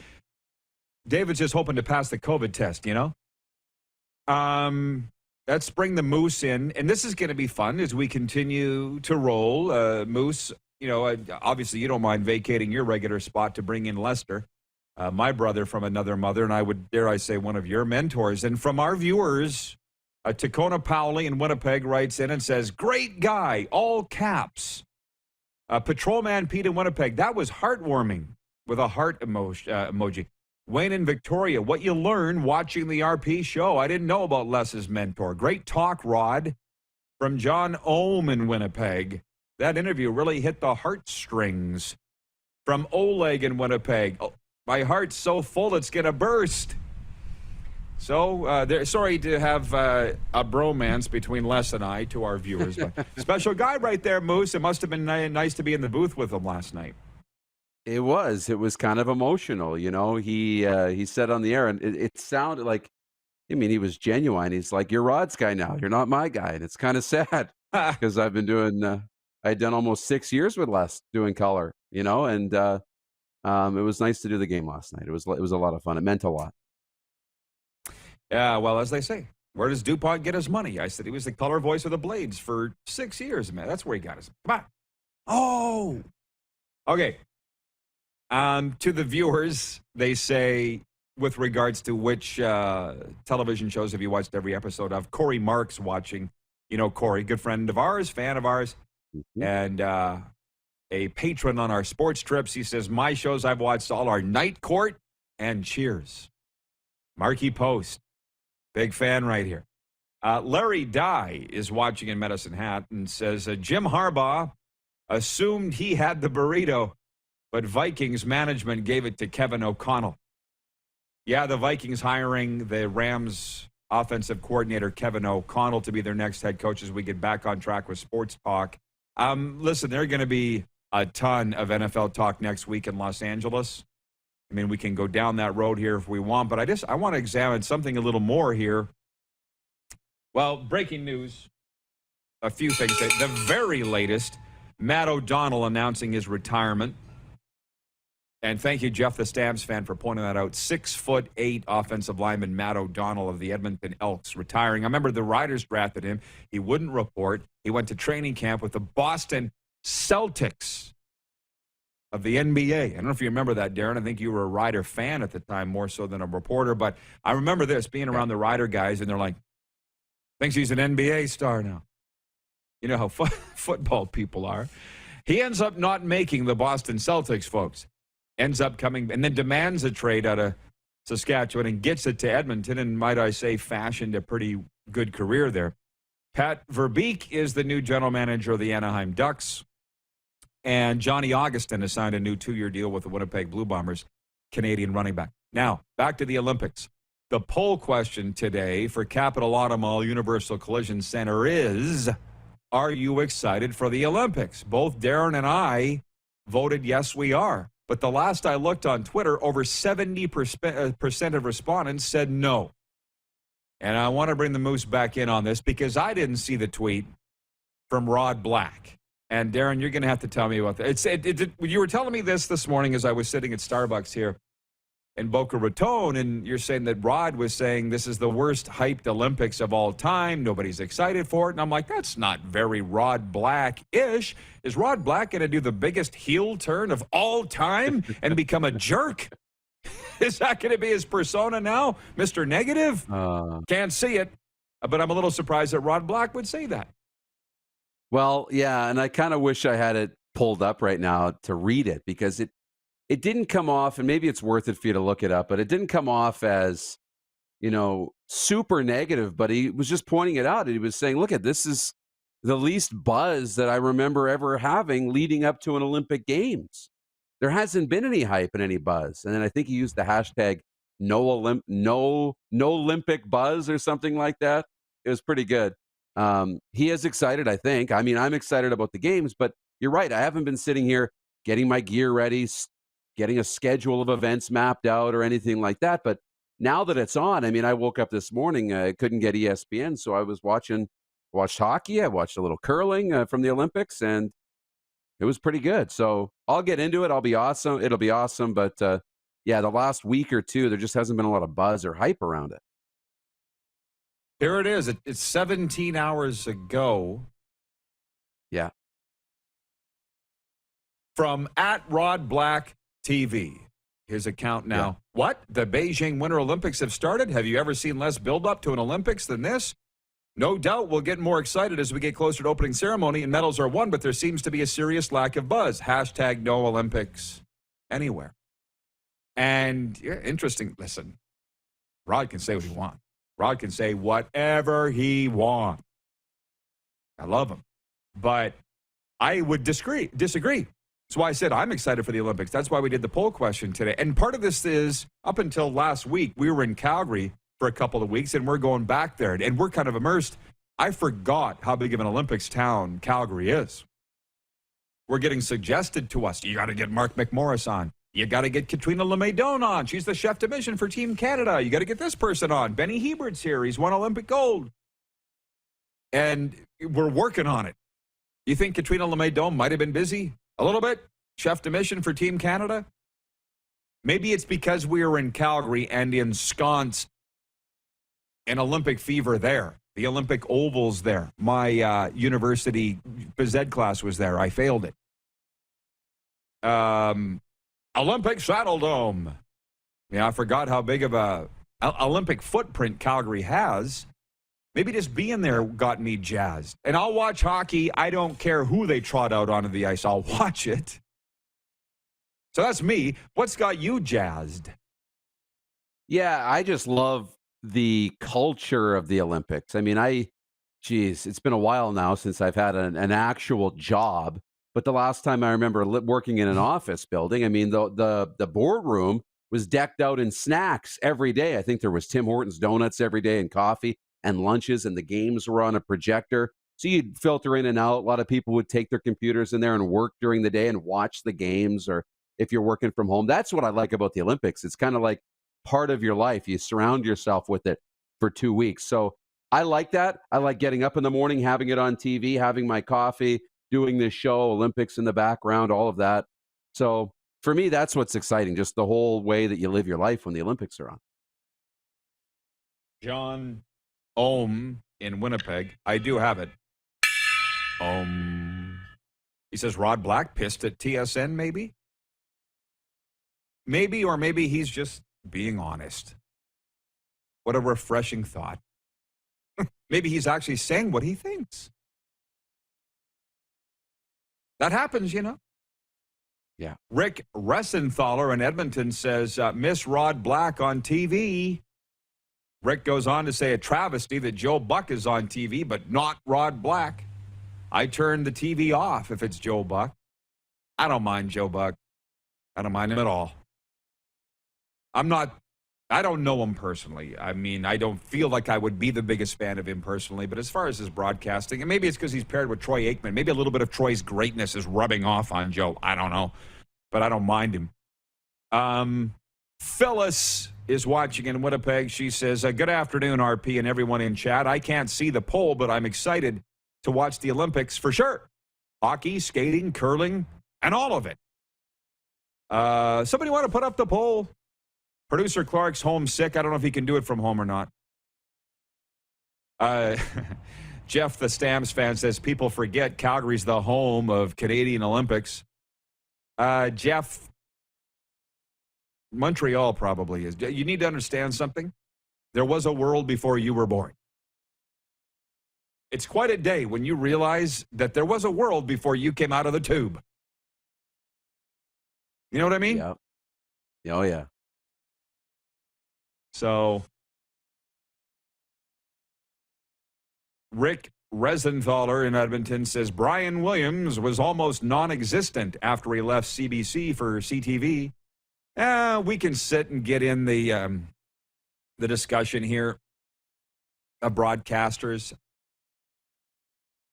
David's just hoping to pass the COVID test, you know? Let's bring the Moose in, and this is going to be fun as we continue to roll. Moose, you know, obviously you don't mind vacating your regular spot to bring in Lester, my brother from another mother, and I would, dare I say, one of your mentors. And from our viewers, Tacona Powley in Winnipeg writes in and says, great guy, all caps. Patrolman Pete in Winnipeg, that was heartwarming, with a heart emoji. Wayne in Victoria, what you learn watching the RP show. I didn't know about Les's mentor. Great talk, Rod. From John Ohm in Winnipeg. That interview really hit the heartstrings. From Oleg in Winnipeg. Oh, my heart's so full it's going to burst. So, sorry to have a bromance between Les and I to our viewers. But special guy right there, Moose. It must have been nice to be in the booth with him last night. It was kind of emotional, you know. He said on the air, and it sounded like, I mean, he was genuine. He's like, you're Rod's guy now, you're not my guy. And it's kind of sad because I've been doing, I'd done almost 6 years with Les doing color, you know, and it was nice to do the game last night. It was a lot of fun. It meant a lot. Yeah, well, as they say, where does DuPont get his money? I said he was the color voice of the Blades for 6 years, man. That's where he got his. Come on. Oh, okay. To the viewers, they say, with regards to which television shows have you watched every episode of? Corey Marks watching. You know Corey, good friend of ours, fan of ours, and a patron on our sports trips. He says, my shows I've watched all are Night Court and Cheers. Marquee Post. Big fan right here. Larry Dye is watching in Medicine Hat and says, Jim Harbaugh assumed he had the burrito, but Vikings management gave it to Kevin O'Connell. Yeah, the Vikings hiring the Rams offensive coordinator Kevin O'Connell to be their next head coach as we get back on track with sports talk. Listen, there are going to be a ton of NFL talk next week in Los Angeles. I mean, we can go down that road here if we want, but I want to examine something a little more here. Well, breaking news, a few things. The very latest, Matt O'Donnell announcing his retirement. And thank you, Jeff, the Stamps fan, for pointing that out. 6'8" offensive lineman Matt O'Donnell of the Edmonton Elks retiring. I remember the Riders drafted him. He wouldn't report. He went to training camp with the Boston Celtics. of the NBA. I don't know if you remember that, Darren. I think you were a Ryder fan at the time, more so than a reporter. But I remember this, being around the Ryder guys, and they're like, thinks he's an NBA star now. You know how football people are. He ends up not making the Boston Celtics, folks. Ends up coming and then demands a trade out of Saskatchewan and gets it to Edmonton, and might I say fashioned a pretty good career there. Pat Verbeek is the new general manager of the Anaheim Ducks. And Johnny Augustin has signed a new 2-year deal with the Winnipeg Blue Bombers, Canadian running back. Now, back to the Olympics. The poll question today for Capital Automall Universal Collision Center is, are you excited for the Olympics? Both Darren and I voted yes, we are. But the last I looked on Twitter, over 70% of respondents said no. And I want to bring the Moose back in on this because I didn't see the tweet from Rod Black. And, Darren, you're going to have to tell me about that. You were telling me this morning as I was sitting at Starbucks here in Boca Raton, and you're saying that Rod was saying this is the worst hyped Olympics of all time. Nobody's excited for it. And I'm like, that's not very Rod Black-ish. Is Rod Black going to do the biggest heel turn of all time and become a jerk? Is that going to be his persona now, Mr. Negative? Can't see it, but I'm a little surprised that Rod Black would say that. Well, yeah, and I kind of wish I had it pulled up right now to read it because it didn't come off, and maybe it's worth it for you to look it up, but it didn't come off as, super negative, but he was just pointing it out. And he was saying, look, this is the least buzz that I remember ever having leading up to an Olympic Games. There hasn't been any hype and any buzz. And then I think he used the hashtag no Olympic buzz or something like that. It was pretty good. He is excited, I think. I mean, I'm excited about the games, but you're right. I haven't been sitting here getting my gear ready, getting a schedule of events mapped out or anything like that. But now that it's on, I mean, I woke up this morning, I couldn't get ESPN, so I was watched hockey. I watched a little curling from the Olympics, and it was pretty good. So I'll get into it. It'll be awesome. But yeah, the last week or two, there just hasn't been a lot of buzz or hype around it. Here it is. It's 17 hours ago. Yeah. From @RodBlackTV. His account now. Yeah. What? The Beijing Winter Olympics have started? Have you ever seen less build-up to an Olympics than this? No doubt we'll get more excited as we get closer to opening ceremony and medals are won, but there seems to be a serious lack of buzz. # no Olympics anywhere. And yeah, interesting. Listen, Rod can say what he wants. Rod can say whatever he wants. I love him. But I would disagree. That's why I said I'm excited for the Olympics. That's why we did the poll question today. And part of this is, up until last week, we were in Calgary for a couple of weeks, and we're going back there, and we're kind of immersed. I forgot how big of an Olympics town Calgary is. We're getting suggested to us, you got to get Mark McMorris on. You got to get Katrina LeMaidon on. She's the chef de mission for Team Canada. You got to get this person on. Benny Hebert's here. He's won Olympic gold. And we're working on it. You think Katrina LeMaidon might have been busy a little bit? Chef de mission for Team Canada? Maybe it's because we were in Calgary and ensconced in Olympic fever there. The Olympic Oval's there. My university phys ed class was there. I failed it. Olympic Saddle Dome. Yeah, I forgot how big of a Olympic footprint Calgary has. Maybe just being there got me jazzed. And I'll watch hockey. I don't care who they trot out onto the ice. I'll watch it. So that's me. What's got you jazzed? Yeah, I just love the culture of the Olympics. I mean, it's been a while now since I've had an actual job. But the last time I remember working in an office building, I mean, the boardroom was decked out in snacks every day. I think there was Tim Hortons donuts every day and coffee and lunches, and the games were on a projector. So you'd filter in and out. A lot of people would take their computers in there and work during the day and watch the games, or if you're working from home. That's what I like about the Olympics. It's kind of like part of your life. You surround yourself with it for 2 weeks. So I like that. I like getting up in the morning, having it on TV, having my coffee, doing this show, Olympics in the background, all of that. So for me, that's what's exciting, just the whole way that you live your life when the Olympics are on. John Ohm in Winnipeg. I do have it. He says Rod Black pissed at TSN, maybe? Maybe, or maybe he's just being honest. What a refreshing thought. Maybe he's actually saying what he thinks. That happens, you know. Yeah. Rick Resenthaler in Edmonton says, miss Rod Black on TV. Rick goes on to say, a travesty that Joe Buck is on TV, but not Rod Black. I turn the TV off if it's Joe Buck. I don't mind Joe Buck. I don't mind him at all. I don't know him personally. I mean, I don't feel like I would be the biggest fan of him personally, but as far as his broadcasting, and maybe it's because he's paired with Troy Aikman, maybe a little bit of Troy's greatness is rubbing off on Joe. I don't know, but I don't mind him. Phyllis is watching in Winnipeg. She says, good afternoon, RP, and everyone in chat. I can't see the poll, but I'm excited to watch the Olympics for sure. Hockey, skating, curling, and all of it. Somebody want to put up the poll? Producer Clark's homesick. I don't know if he can do it from home or not. Jeff, the Stamps fan, says people forget Calgary's the home of Canadian Olympics. Jeff, Montreal probably is. You need to understand something. There was a world before you were born. It's quite a day when you realize that there was a world before you came out of the tube. You know what I mean? Yeah. Oh, yeah. So, Rick Resenthaler in Edmonton says Brian Williams was almost non-existent after he left CBC for CTV. We can sit and get in the discussion here of broadcasters.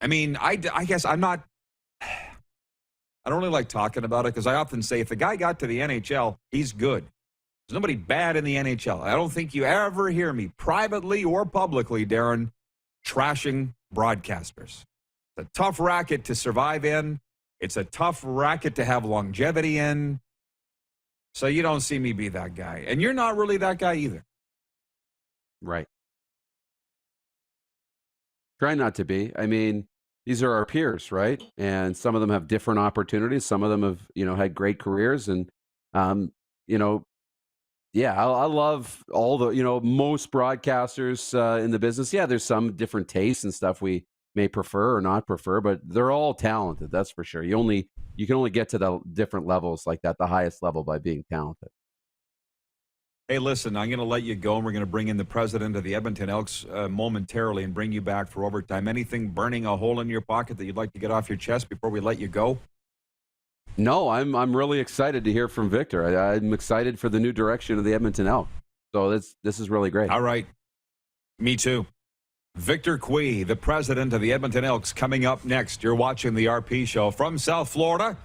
I mean, I guess I'm not. I don't really like talking about it because I often say if the guy got to the NHL, he's good. There's nobody bad in the NHL. I don't think you ever hear me privately or publicly, Darren, trashing broadcasters. It's a tough racket to survive in. It's a tough racket to have longevity in. So you don't see me be that guy. And you're not really that guy either. Right. Try not to be. I mean, these are our peers, right? And some of them have different opportunities. Some of them have, had great careers. And, yeah, I love all the, most broadcasters in the business. Yeah, there's some different tastes and stuff we may prefer or not prefer, but they're all talented. That's for sure. You can only get to the different levels like that, the highest level, by being talented. Hey, listen, I'm going to let you go, and we're going to bring in the president of the Edmonton Elks momentarily and bring you back for overtime. Anything burning a hole in your pocket that you'd like to get off your chest before we let you go? No, I'm really excited to hear from Victor. I'm excited for the new direction of the Edmonton Elks. So this is really great. All right. Me too. Victor Cui, the president of the Edmonton Elks, coming up next. You're watching the RP Show from South Florida.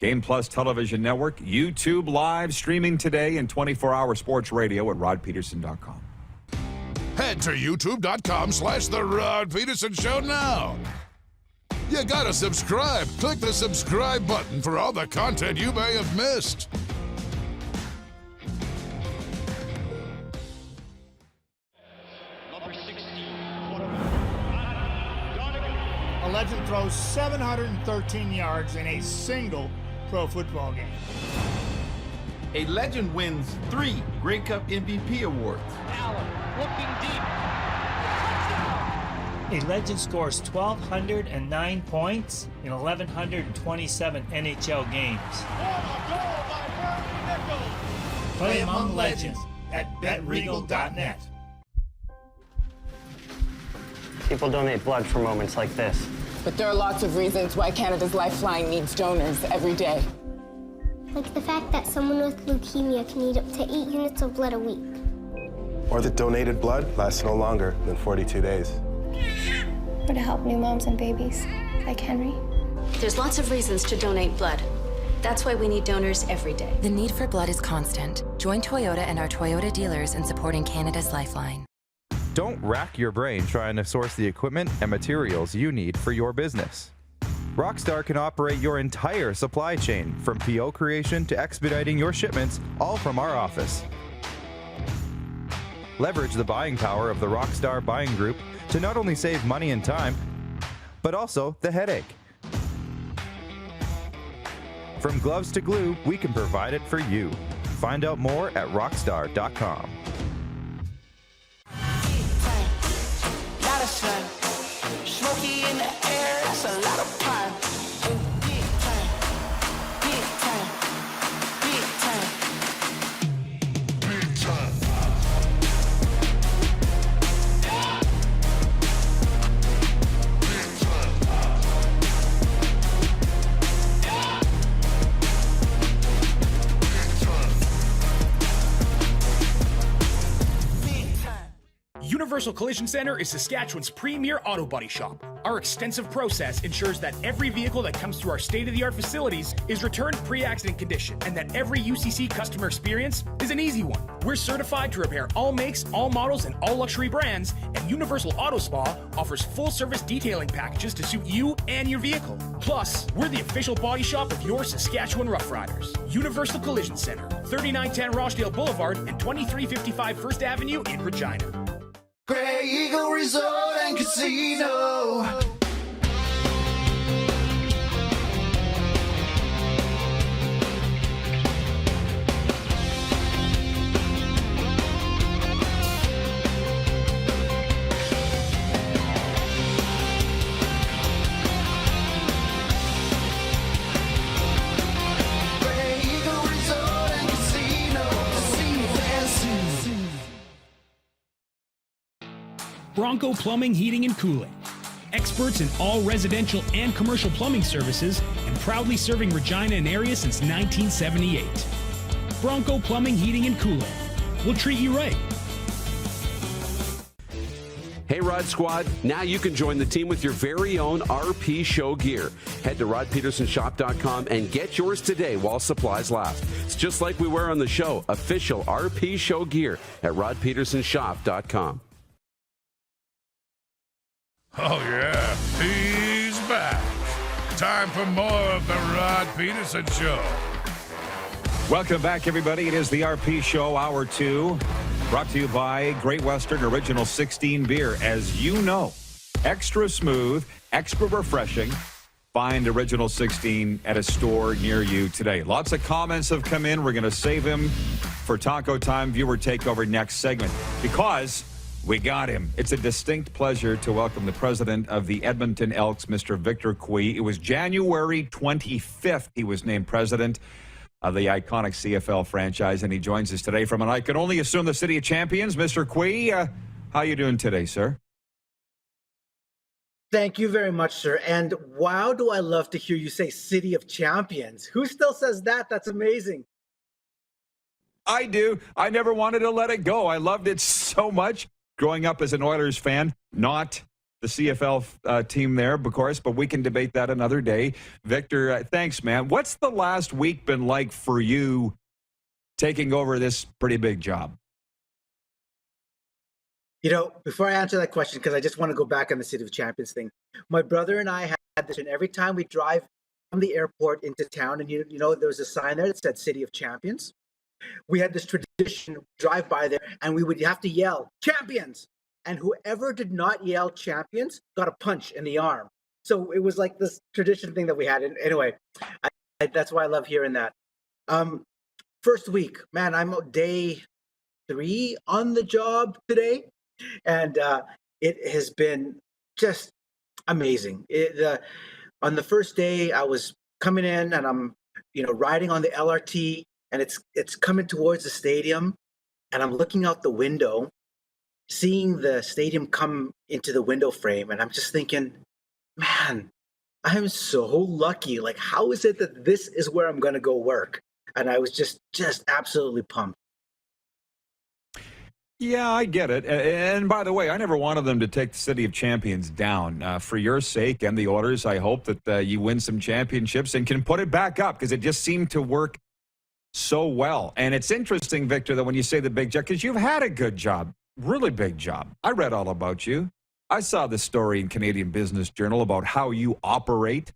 Game Plus Television Network, YouTube Live, streaming today, and 24-hour sports radio at rodpedersen.com. Head to youtube.com/The Rod Pedersen Show now. You gotta subscribe. Click the subscribe button for all the content you may have missed. A legend throws 713 yards in a single pro football game. A legend wins 3 Grey Cup MVP awards. Allen looking deep. A legend scores 1,209 points in 1,127 NHL games. Play among legends at betregal.net. People donate blood for moments like this. But there are lots of reasons why Canada's Lifeline needs donors every day. Like the fact that someone with leukemia can need up to 8 units of blood a week. Or that donated blood lasts no longer than 42 days. Or to help new moms and babies, like Henry. There's lots of reasons to donate blood. That's why we need donors every day. The need for blood is constant. Join Toyota and our Toyota dealers in supporting Canada's Lifeline. Don't rack your brain trying to source the equipment and materials you need for your business. Rockstar can operate your entire supply chain, from PO creation to expediting your shipments, all from our office. Leverage the buying power of the Rockstar buying group to not only save money and time, but also the headache. From gloves to glue, we can provide it for you. Find out more at rockstar.com. Lot of sun, smoky in the air, that's a lot of pine. Big time, big time, big time, big time. Universal Collision Center is Saskatchewan's premier auto body shop. Our extensive process ensures that every vehicle that comes through our state-of-the-art facilities is returned pre-accident condition, and that every UCC customer experience is an easy one. We're certified to repair all makes, all models, and all luxury brands, and Universal Auto Spa offers full-service detailing packages to suit you and your vehicle. Plus, we're the official body shop of your Saskatchewan Rough Riders. Universal Collision Center, 3910 Rochdale Boulevard and 2355 First Avenue in Regina. Grey Eagle Resort and Casino. Grey Eagle Resort and Casino. Casino fancy. Bronco Plumbing, Heating, and Cooling. Experts in all residential and commercial plumbing services and proudly serving Regina and area since 1978. Bronco Plumbing, Heating, and Cooling. We'll treat you right. Hey Rod Squad, now you can join the team with your very own RP Show gear. Head to rodpedersenshop.com and get yours today while supplies last. It's just like we wear on the show, official RP Show gear at rodpedersenshop.com. Oh, yeah, he's back. Time for more of the Rod Pedersen Show. Welcome back, everybody. It is the RP Show, Hour 2, brought to you by Great Western Original 16 Beer. As you know, extra smooth, extra refreshing. Find Original 16 at a store near you today. Lots of comments have come in. We're going to save him for Taco Time Viewer Takeover next segment because we got him. It's a distinct pleasure to welcome the president of the Edmonton Elks, Mr. Victor Cui. It was January 25th he was named president of the iconic CFL franchise, and he joins us today from, and I can only assume, the City of Champions. Mr. Cui, how you doing today, sir? Thank you very much, sir. And wow, do I love to hear you say City of Champions. Who still says that? That's amazing. I do. I never wanted to let it go. I loved it so much. Growing up as an Oilers fan, not the CFL team there, of course, but we can debate that another day. Victor, thanks, man. What's the last week been like for you taking over this pretty big job? You know, before I answer that question, because I just want to go back on the City of Champions thing, my brother and I had this, and every time we drive from the airport into town, and you know, there was a sign there that said City of Champions. We had this tradition, drive by there, and we would have to yell, champions! And whoever did not yell champions got a punch in the arm. So it was like this tradition thing that we had. And anyway, that's why I love hearing that. First week, man, I'm day 3 on the job today. And it has been just amazing. On the first day, I was coming in and I'm, riding on the LRT, and it's coming towards the stadium, and I'm looking out the window, seeing the stadium come into the window frame, and I'm just thinking, man, I am so lucky. Like, how is it that this is where I'm going to go work? And I was just absolutely pumped. Yeah, I get it. And by the way, I never wanted them to take the City of Champions down. For your sake and the Oilers, I hope that you win some championships and can put it back up, because it just seemed to work so well. And it's interesting, Victor, that when you say the big job, because you've had a good job, really big job. I read all about you. I saw the story in Canadian Business Journal about how you operate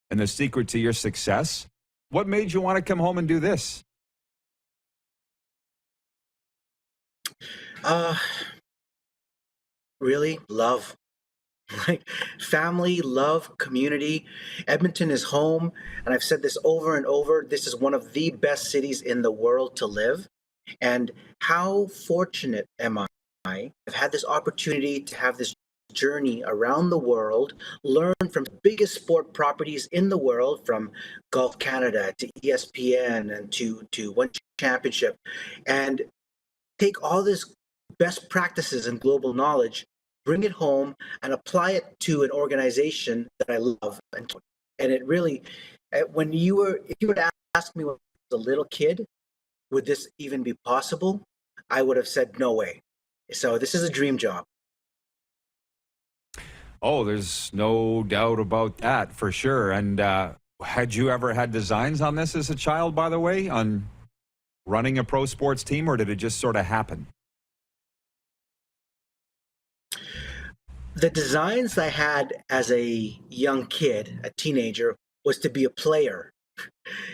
and the secret to your success. What made you want to come home and do this? Really love Like family, love, community. Edmonton is home. And I've said this over and over. This is one of the best cities in the world to live. And how fortunate am I? I've had this opportunity to have this journey around the world, learn from the biggest sport properties in the world, from Golf Canada to ESPN and to One Championship, and take all this best practices and global knowledge, bring it home, and apply it to an organization that I love. And it really, if you were to ask me when I was a little kid, would this even be possible? I would have said no way. So this is a dream job. Oh, there's no doubt about that, for sure. And had you ever had designs on this as a child, by the way, on running a pro sports team, or did it just sort of happen? The designs I had as a young kid, a teenager, was to be a player.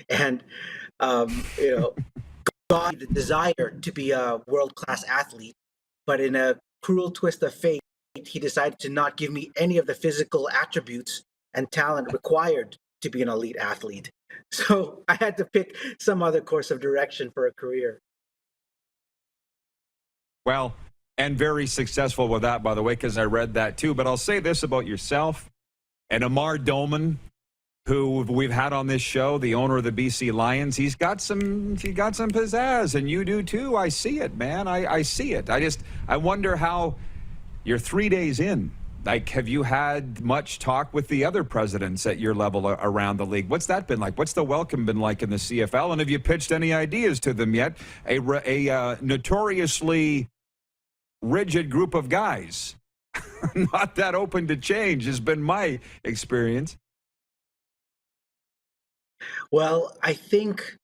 And, got the desire to be a world-class athlete, but in a cruel twist of fate, he decided to not give me any of the physical attributes and talent required to be an elite athlete. So I had to pick some other course of direction for a career. Well, and very successful with that, by the way, because I read that too. But I'll say this about yourself and Amar Doman, who we've had on this show, the owner of the BC Lions. He got some pizzazz, and you do too. I see it, man. I see it. I wonder how you're 3 days in. Like, have you had much talk with the other presidents at your level around the league? What's that been like? What's the welcome been like in the CFL? And have you pitched any ideas to them yet? A notoriously rigid group of guys, not that open to change, has been my experience. Well, I think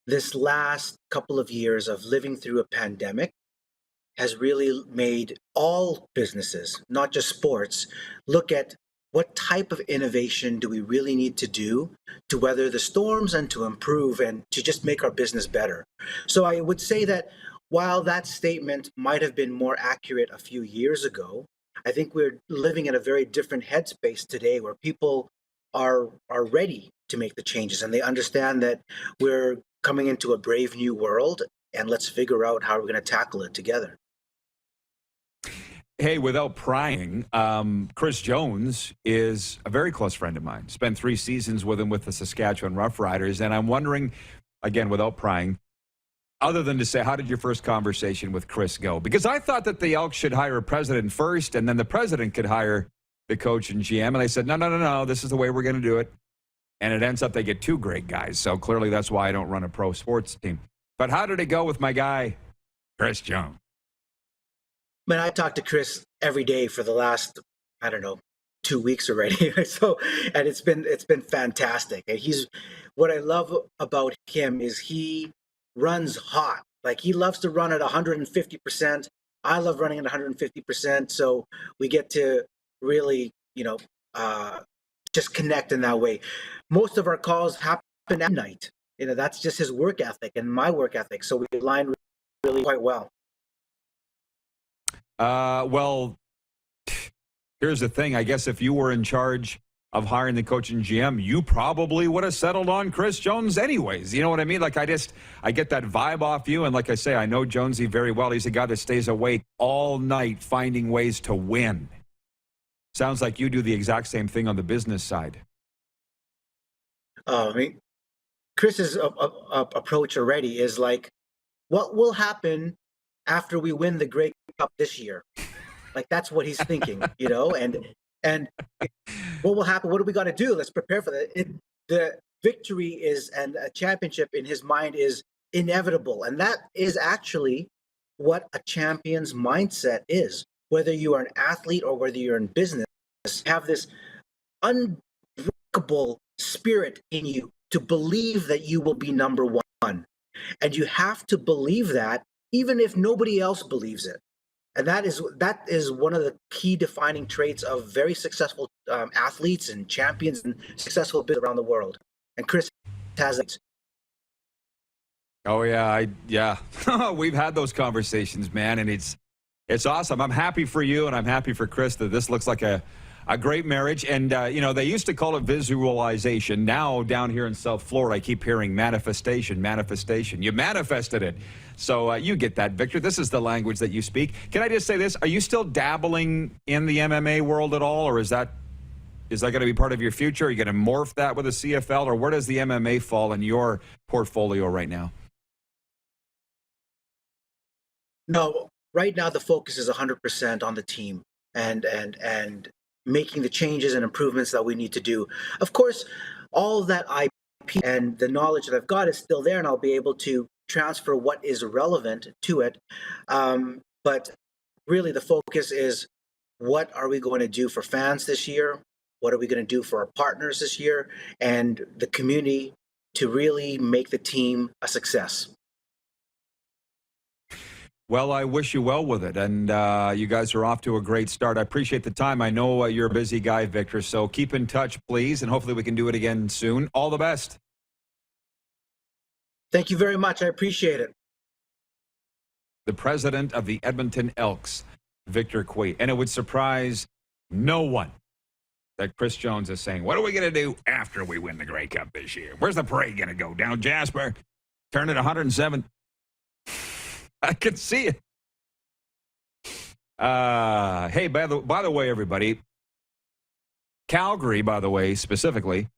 this last couple of years of living through a pandemic has really made all businesses, not just sports, look at what type of innovation do we really need to do to weather the storms and to improve and to just make our business better. So I would say that while that statement might have been more accurate a few years ago, I think we're living in a very different headspace today where people are ready to make the changes, and they understand that we're coming into a brave new world, and let's figure out how we're going to tackle it together. Hey, without prying, Chris Jones is a very close friend of mine. Spent 3 seasons with him with the Saskatchewan Roughriders, and I'm wondering, again, without prying, other than to say, how did your first conversation with Chris go? Because I thought that the Elks should hire a president first, and then the president could hire the coach and GM. And they said, no, this is the way we're going to do it. And it ends up they get 2 great guys. So clearly that's why I don't run a pro sports team. But how did it go with my guy, Chris Jones? Man, I talked to Chris every day for the last, 2 weeks already. And it's been fantastic. And what I love about him is he runs hot. Like, he loves to run at 150%. I love running at 150%. So we get to really, just connect in that way. Most of our calls happen at night. That's just his work ethic and my work ethic. So we align really quite well. Well, here's the thing. I guess if you were in charge of hiring the coach and GM, you probably would have settled on Chris Jones anyways. You know what I mean? Like, I get that vibe off you. And like I say, I know Jonesy very well. He's a guy that stays awake all night finding ways to win. Sounds like you do the exact same thing on the business side. Chris's approach already is like, what will happen after we win the Grey Cup this year? Like, that's what he's thinking, and what will happen? What do we got to do? Let's prepare for that. The victory and a championship in his mind is inevitable. And that is actually what a champion's mindset is. Whether you are an athlete or whether you're in business, have this unbreakable spirit in you to believe that you will be number one. And you have to believe that even if nobody else believes it. And that is one of the key defining traits of very successful athletes and champions and successful business around the world. And Chris has it. Oh, yeah. We've had those conversations, man, and it's awesome. I'm happy for you, and I'm happy for Chris that this looks like a A great marriage. And, they used to call it visualization. Now, down here in South Florida, I keep hearing manifestation. You manifested it. So you get that, Victor. This is the language that you speak. Can I just say this? Are you still dabbling in the MMA world at all, or is that going to be part of your future? Are you going to morph that with a CFL, or where does the MMA fall in your portfolio right now? No, right now the focus is 100% on the team and making the changes and improvements that we need to do. Of course, all of that IP and the knowledge that I've got is still there, and I'll be able to transfer what is relevant to it. But really the focus is, what are we going to do for fans this year? What are we going to do for our partners this year and the community to really make the team a success? Well, I wish you well with it, and you guys are off to a great start. I appreciate the time. I know you're a busy guy, Victor, so keep in touch, please, and hopefully we can do it again soon. All the best. Thank you very much. I appreciate it. The president of the Edmonton Elks, Victor Quaid. And it would surprise no one that Chris Jones is saying, what are we going to do after we win the Grey Cup this year? Where's the parade going to go? Down Jasper? Turn it 107? I can see it. Hey, by the way, everybody, Calgary, by the way, specifically,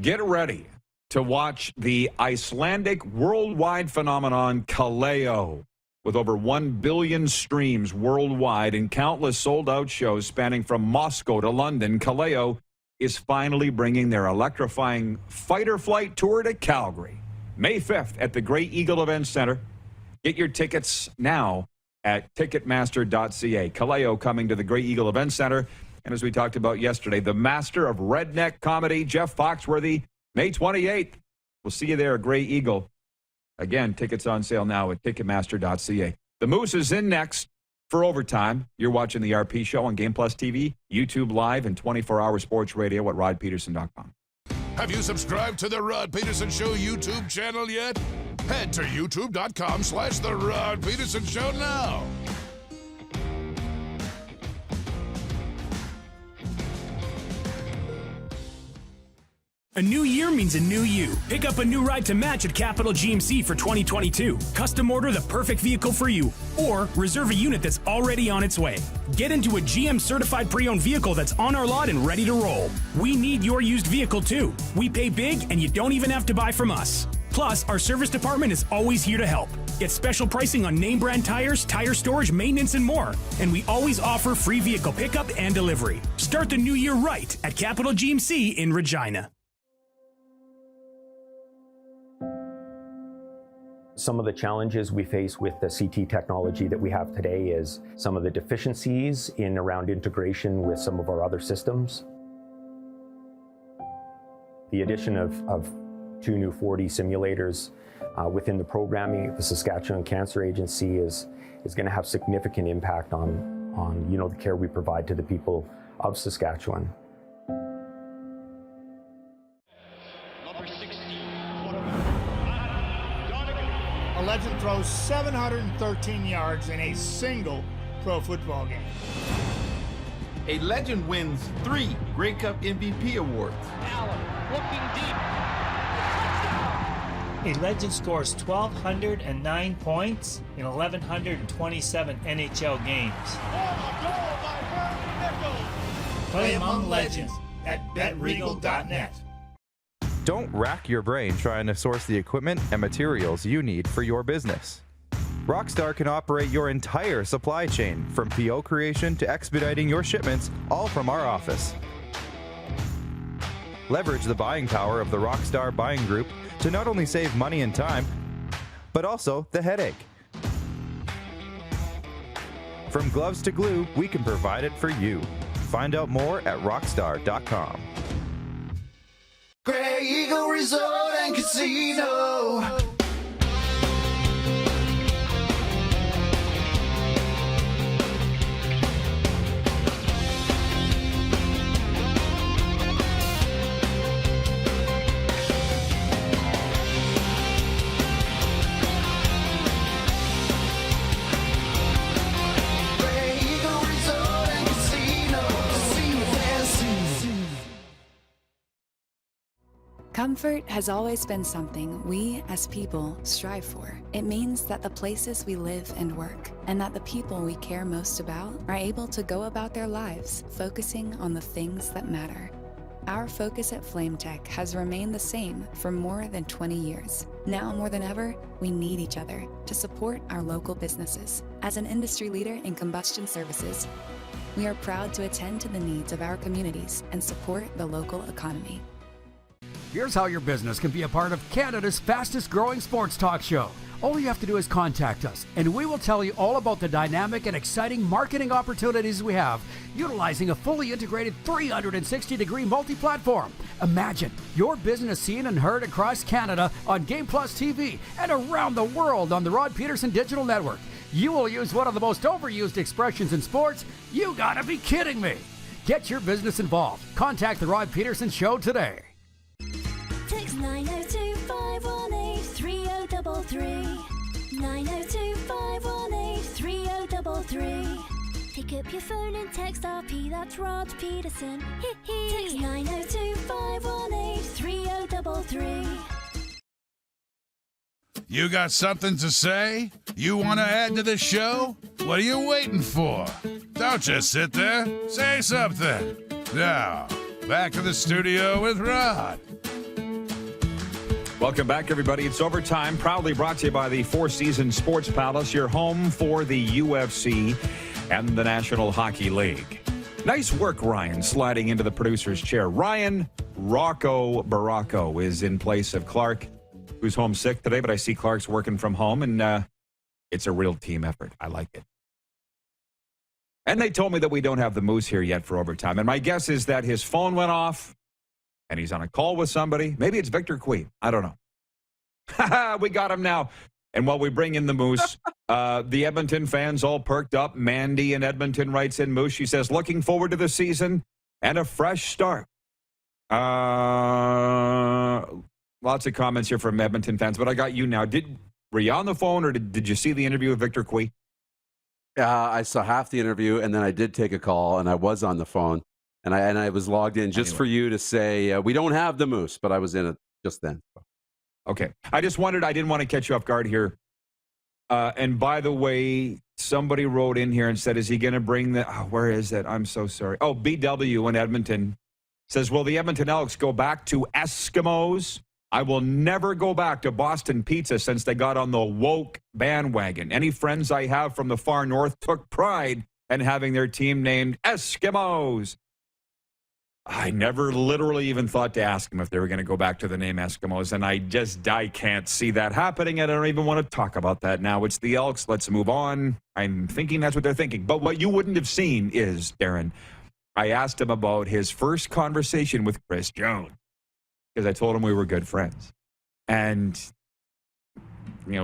get ready to watch the Icelandic worldwide phenomenon Kaleo. With over 1 billion streams worldwide and countless sold-out shows spanning from Moscow to London, Kaleo is finally bringing their electrifying fighter flight tour to Calgary. May 5th at the Grey Eagle Event Center. Get your tickets now at Ticketmaster.ca. Kaleo coming to the Grey Eagle Event Center. And as we talked about yesterday, the master of redneck comedy, Jeff Foxworthy, May 28th. We'll see you there at Grey Eagle. Again, tickets on sale now at Ticketmaster.ca. The Moose is in next for overtime. You're watching the RP Show on Game Plus TV, YouTube Live, and 24-hour sports radio at RodPedersen.com. Have you subscribed to the Rod Pedersen Show YouTube channel yet? Head to youtube.com/The Rod Pedersen Show now. A new year means a new you. Pick up a new ride to match at Capital GMC for 2022. Custom order the perfect vehicle for you, or reserve a unit that's already on its way. Get into a GM certified pre-owned vehicle that's on our lot and ready to roll. We need your used vehicle too. We pay big and you don't even have to buy from us. Plus, our service department is always here to help. Get special pricing on name brand tires, tire storage, maintenance, and more. And we always offer free vehicle pickup and delivery. Start the new year right at Capital GMC in Regina. Some of the challenges we face with the CT technology that we have today is some of the deficiencies in around integration with some of our other systems. The addition of 2 new 4D simulators within the programming, the Saskatchewan Cancer Agency is going to have significant impact on the care we provide to the people of Saskatchewan. A legend throws 713 yards in a single pro football game. A legend wins 3 Grey Cup MVP awards. Allen looking deep. A legend scores 1,209 points in 1,127 NHL games. Play among legends at betregal.net. Don't rack your brain trying to source the equipment and materials you need for your business. Rockstar can operate your entire supply chain, from PO creation to expediting your shipments, all from our office. Leverage the buying power of the Rockstar buying group to not only save money and time, but also the headache. From gloves to glue, we can provide it for you. Find out more at rockstar.com. Grey Eagle Resort and Casino. Grey Eagle Resort and Casino. Casino fans Comfort has always been something we, as people, strive for. It means that the places we live and work, and that the people we care most about, are able to go about their lives focusing on the things that matter. Our focus at FlameTech has remained the same for more than 20 years. Now more than ever, we need each other to support our local businesses. As an industry leader in combustion services, we are proud to attend to the needs of our communities and support the local economy. Here's how your business can be a part of Canada's fastest growing sports talk show. All you have to do is contact us, and we will tell you all about the dynamic and exciting marketing opportunities we have, utilizing a fully integrated 360-degree multi-platform. Imagine your business seen and heard across Canada on Game Plus TV and around the world on the Rod Pedersen Digital Network. You will use one of the most overused expressions in sports. You gotta be kidding me. Get your business involved. Contact the Rod Pedersen Show today. Text 902-518-3033. 902-518-3033. Pick up your phone and text RP, that's Rod Pedersen. Text 902-518-3033. You got something to say? You want to add to the show? What are you waiting for? Don't just sit there. Say something. Now, back to the studio with Rod. Welcome back, everybody. It's Overtime, proudly brought to you by the Four Seasons Sports Palace, your home for the UFC and the National Hockey League. Nice work, Ryan, sliding into the producer's chair. Ryan Rocco Baracco is in place of Clark, who's homesick today, but I see Clark's working from home, and it's a real team effort. I like it. And they told me that we don't have the Moose here yet for Overtime, and my guess is that his phone went off, and he's on a call with somebody. Maybe it's Victor Cui. I don't know. We got him now. And while we bring in the Moose, the Edmonton fans all perked up. Mandy in Edmonton writes in Moose. She says, looking forward to the season and a fresh start. Lots of comments here from Edmonton fans, but I got you now. Were you on the phone, or did you see the interview with Victor Cui? I saw half the interview, and then I did take a call, and I was on the phone. And I was logged in just for you to say, we don't have the Moose, but I was in it just then. Okay. I just wondered, I didn't want to catch you off guard here. And by the way, somebody wrote in here and said, is he going to bring where is it? I'm so sorry. Oh, BW in Edmonton says, will the Edmonton Elks go back to Eskimos? I will never go back to Boston Pizza since they got on the woke bandwagon. Any friends I have from the far north took pride in having their team named Eskimos. I never literally even thought to ask them if they were going to go back to the name Eskimos, and I can't see that happening, and I don't even want to talk about that now. It's the Elks. Let's move on. I'm thinking that's what they're thinking. But what you wouldn't have seen is, Darren, I asked him about his first conversation with Chris Jones, because I told him we were good friends. And,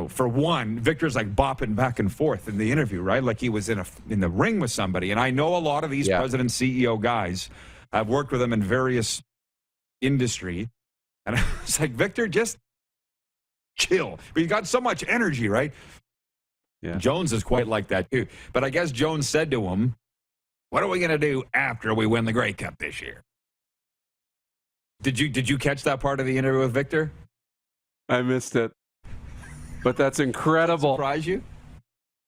for one, Victor's like bopping back and forth in the interview, right? Like he was in the ring with somebody. And I know a lot of these president, CEO guys. I've worked with them in various industry. And I was like, Victor, just chill. But you got so much energy, right? Yeah. Jones is quite like that, too. But I guess Jones said to him, what are we going to do after we win the Grey Cup this year? Did you catch that part of the interview with Victor? I missed it. But that's incredible. Surprise you?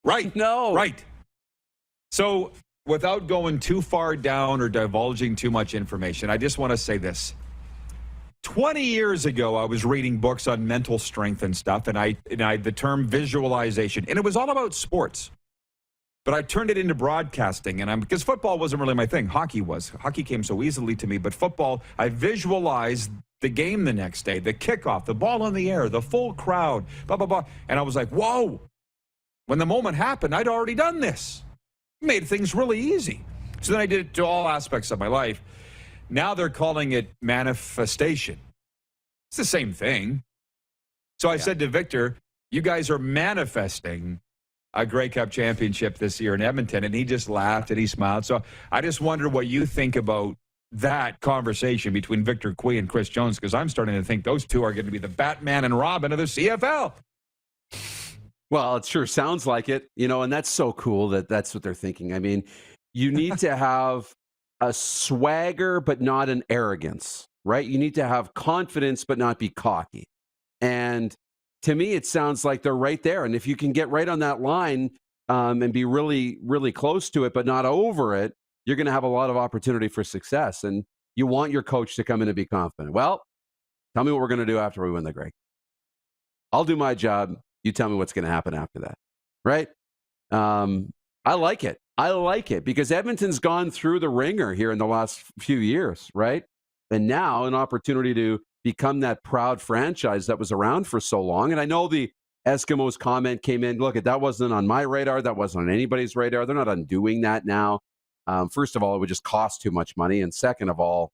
Right. No. Right. So, without going too far down or divulging too much information, I just want to say this. 20 years ago, I was reading books on mental strength and stuff, and I the term visualization, and it was all about sports. But I turned it into broadcasting, and because football wasn't really my thing. Hockey was. Hockey came so easily to me, but football, I visualized the game the next day, the kickoff, the ball in the air, the full crowd, blah, blah, blah. And I was like, whoa. When the moment happened, I'd already done this. Made things really easy. So then I did it to all aspects of my life. Now they're calling it manifestation. It's the same thing. So I said to Victor, you guys are manifesting a Grey Cup championship this year in Edmonton. And he just laughed and he smiled. So I just wonder what you think about that conversation between Victor Cui and Chris Jones, because I'm starting to think those two are going to be the Batman and Robin of the CFL. Well, it sure sounds like it, and that's so cool that that's what they're thinking. I mean, you need to have a swagger, but not an arrogance, right? You need to have confidence but not be cocky. And to me, it sounds like they're right there. And if you can get right on that line and be really, really close to it but not over it, you're going to have a lot of opportunity for success. And you want your coach to come in and be confident. Well, tell me what we're going to do after we win the Grey. I'll do my job. You tell me what's going to happen after that, right? I like it. I like it because Edmonton's gone through the ringer here in the last few years, right? And now an opportunity to become that proud franchise that was around for so long. And I know the Eskimos comment came in. Look, that wasn't on my radar. That wasn't on anybody's radar. They're not undoing that now. First of all, it would just cost too much money. And second of all,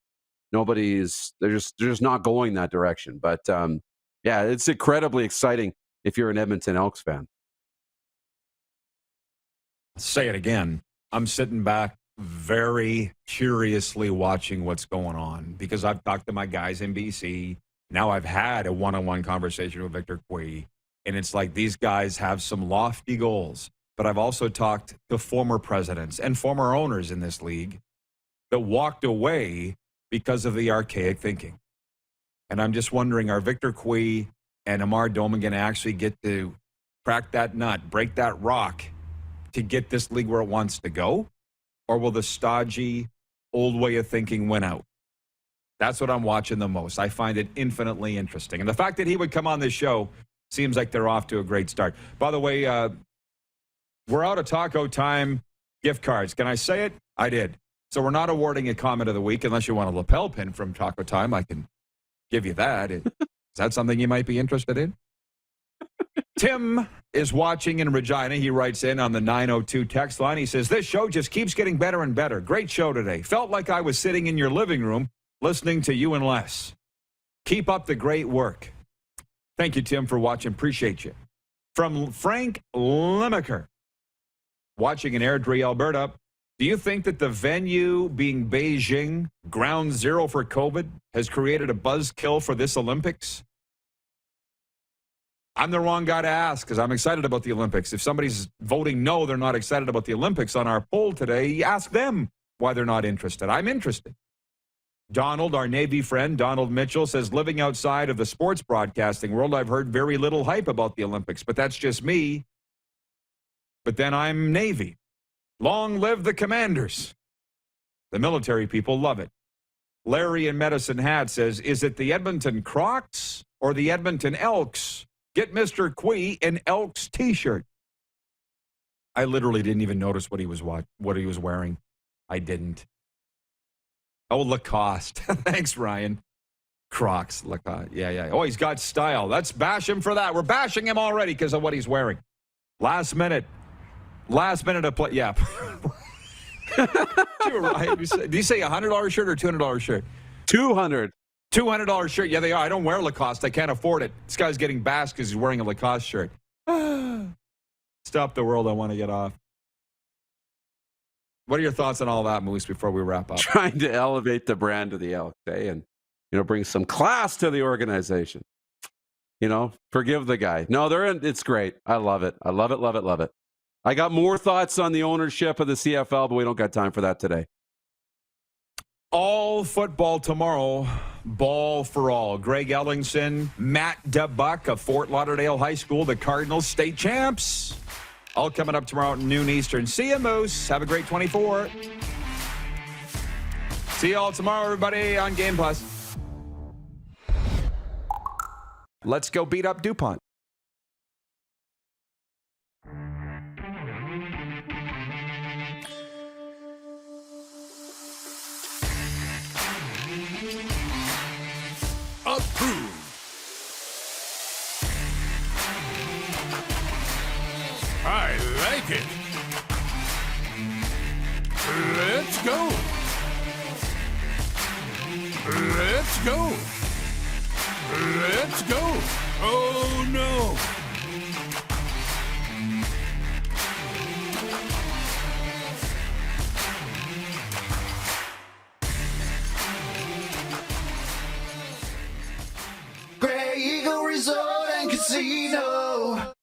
they're just not going that direction. But yeah, it's incredibly exciting if you're an Edmonton Elks fan. Say it again. I'm sitting back very curiously watching what's going on because I've talked to my guys in BC. Now I've had a one-on-one conversation with Victor Cui, and it's like these guys have some lofty goals. But I've also talked to former presidents and former owners in this league that walked away because of the archaic thinking. And I'm just wondering, are Victor Cui and Amar Doman going to actually get to crack that nut, break that rock to get this league where it wants to go? Or will the stodgy, old way of thinking win out? That's what I'm watching the most. I find it infinitely interesting. And the fact that he would come on this show seems like they're off to a great start. By the way, we're out of Taco Time gift cards. Can I say it? I did. So we're not awarding a comment of the week unless you want a lapel pin from Taco Time. I can give you that. Is that something you might be interested in? Tim is watching in Regina. He writes in on the 902 text line. He says, this show just keeps getting better and better. Great show today. Felt like I was sitting in your living room listening to you and Les. Keep up the great work. Thank you, Tim, for watching. Appreciate you. From Frank Limecker, watching in Airdrie, Alberta. Do you think that the venue being Beijing, ground zero for COVID, has created a buzzkill for this Olympics? I'm the wrong guy to ask because I'm excited about the Olympics. If somebody's voting no, they're not excited about the Olympics on our poll today, ask them why they're not interested. I'm interested. Donald, our Navy friend, Donald Mitchell, says, living outside of the sports broadcasting world, I've heard very little hype about the Olympics, but that's just me. But then I'm Navy. Long live the Commanders. The military people love it. Larry in Medicine Hat says, is it the Edmonton Crocs or the Edmonton Elks? Get Mr. Cui an Elks T-shirt. I literally didn't even notice what he was wearing. I didn't. Oh, Lacoste. Thanks, Ryan. Crocs, Lacoste. Yeah. Oh, he's got style. Let's bash him for that. We're bashing him already because of what he's wearing. Last minute of play. Yeah. Ryan, do you say $100 shirt or $200 shirt? $200 shirt. Yeah, they are. I don't wear Lacoste. I can't afford it. This guy's getting bashed because he's wearing a Lacoste shirt. Stop the world. I want to get off. What are your thoughts on all that, Moose, before we wrap up? Trying to elevate the brand of the Elks, and bring some class to the organization. Forgive the guy. No, it's great. I love it. I love it. I got more thoughts on the ownership of the CFL, but we don't got time for that today. All football tomorrow, ball for all. Greg Ellingson, Matt DeBuck of Fort Lauderdale High School, the Cardinals state champs. All coming up tomorrow at noon Eastern. See you, Moose. Have a great 24. See you all tomorrow, everybody, on Game Plus. Let's go beat up DuPont. Approved. I like it. Let's go. Let's go. Let's go. Oh, no. Grey Eagle Resort and Casino.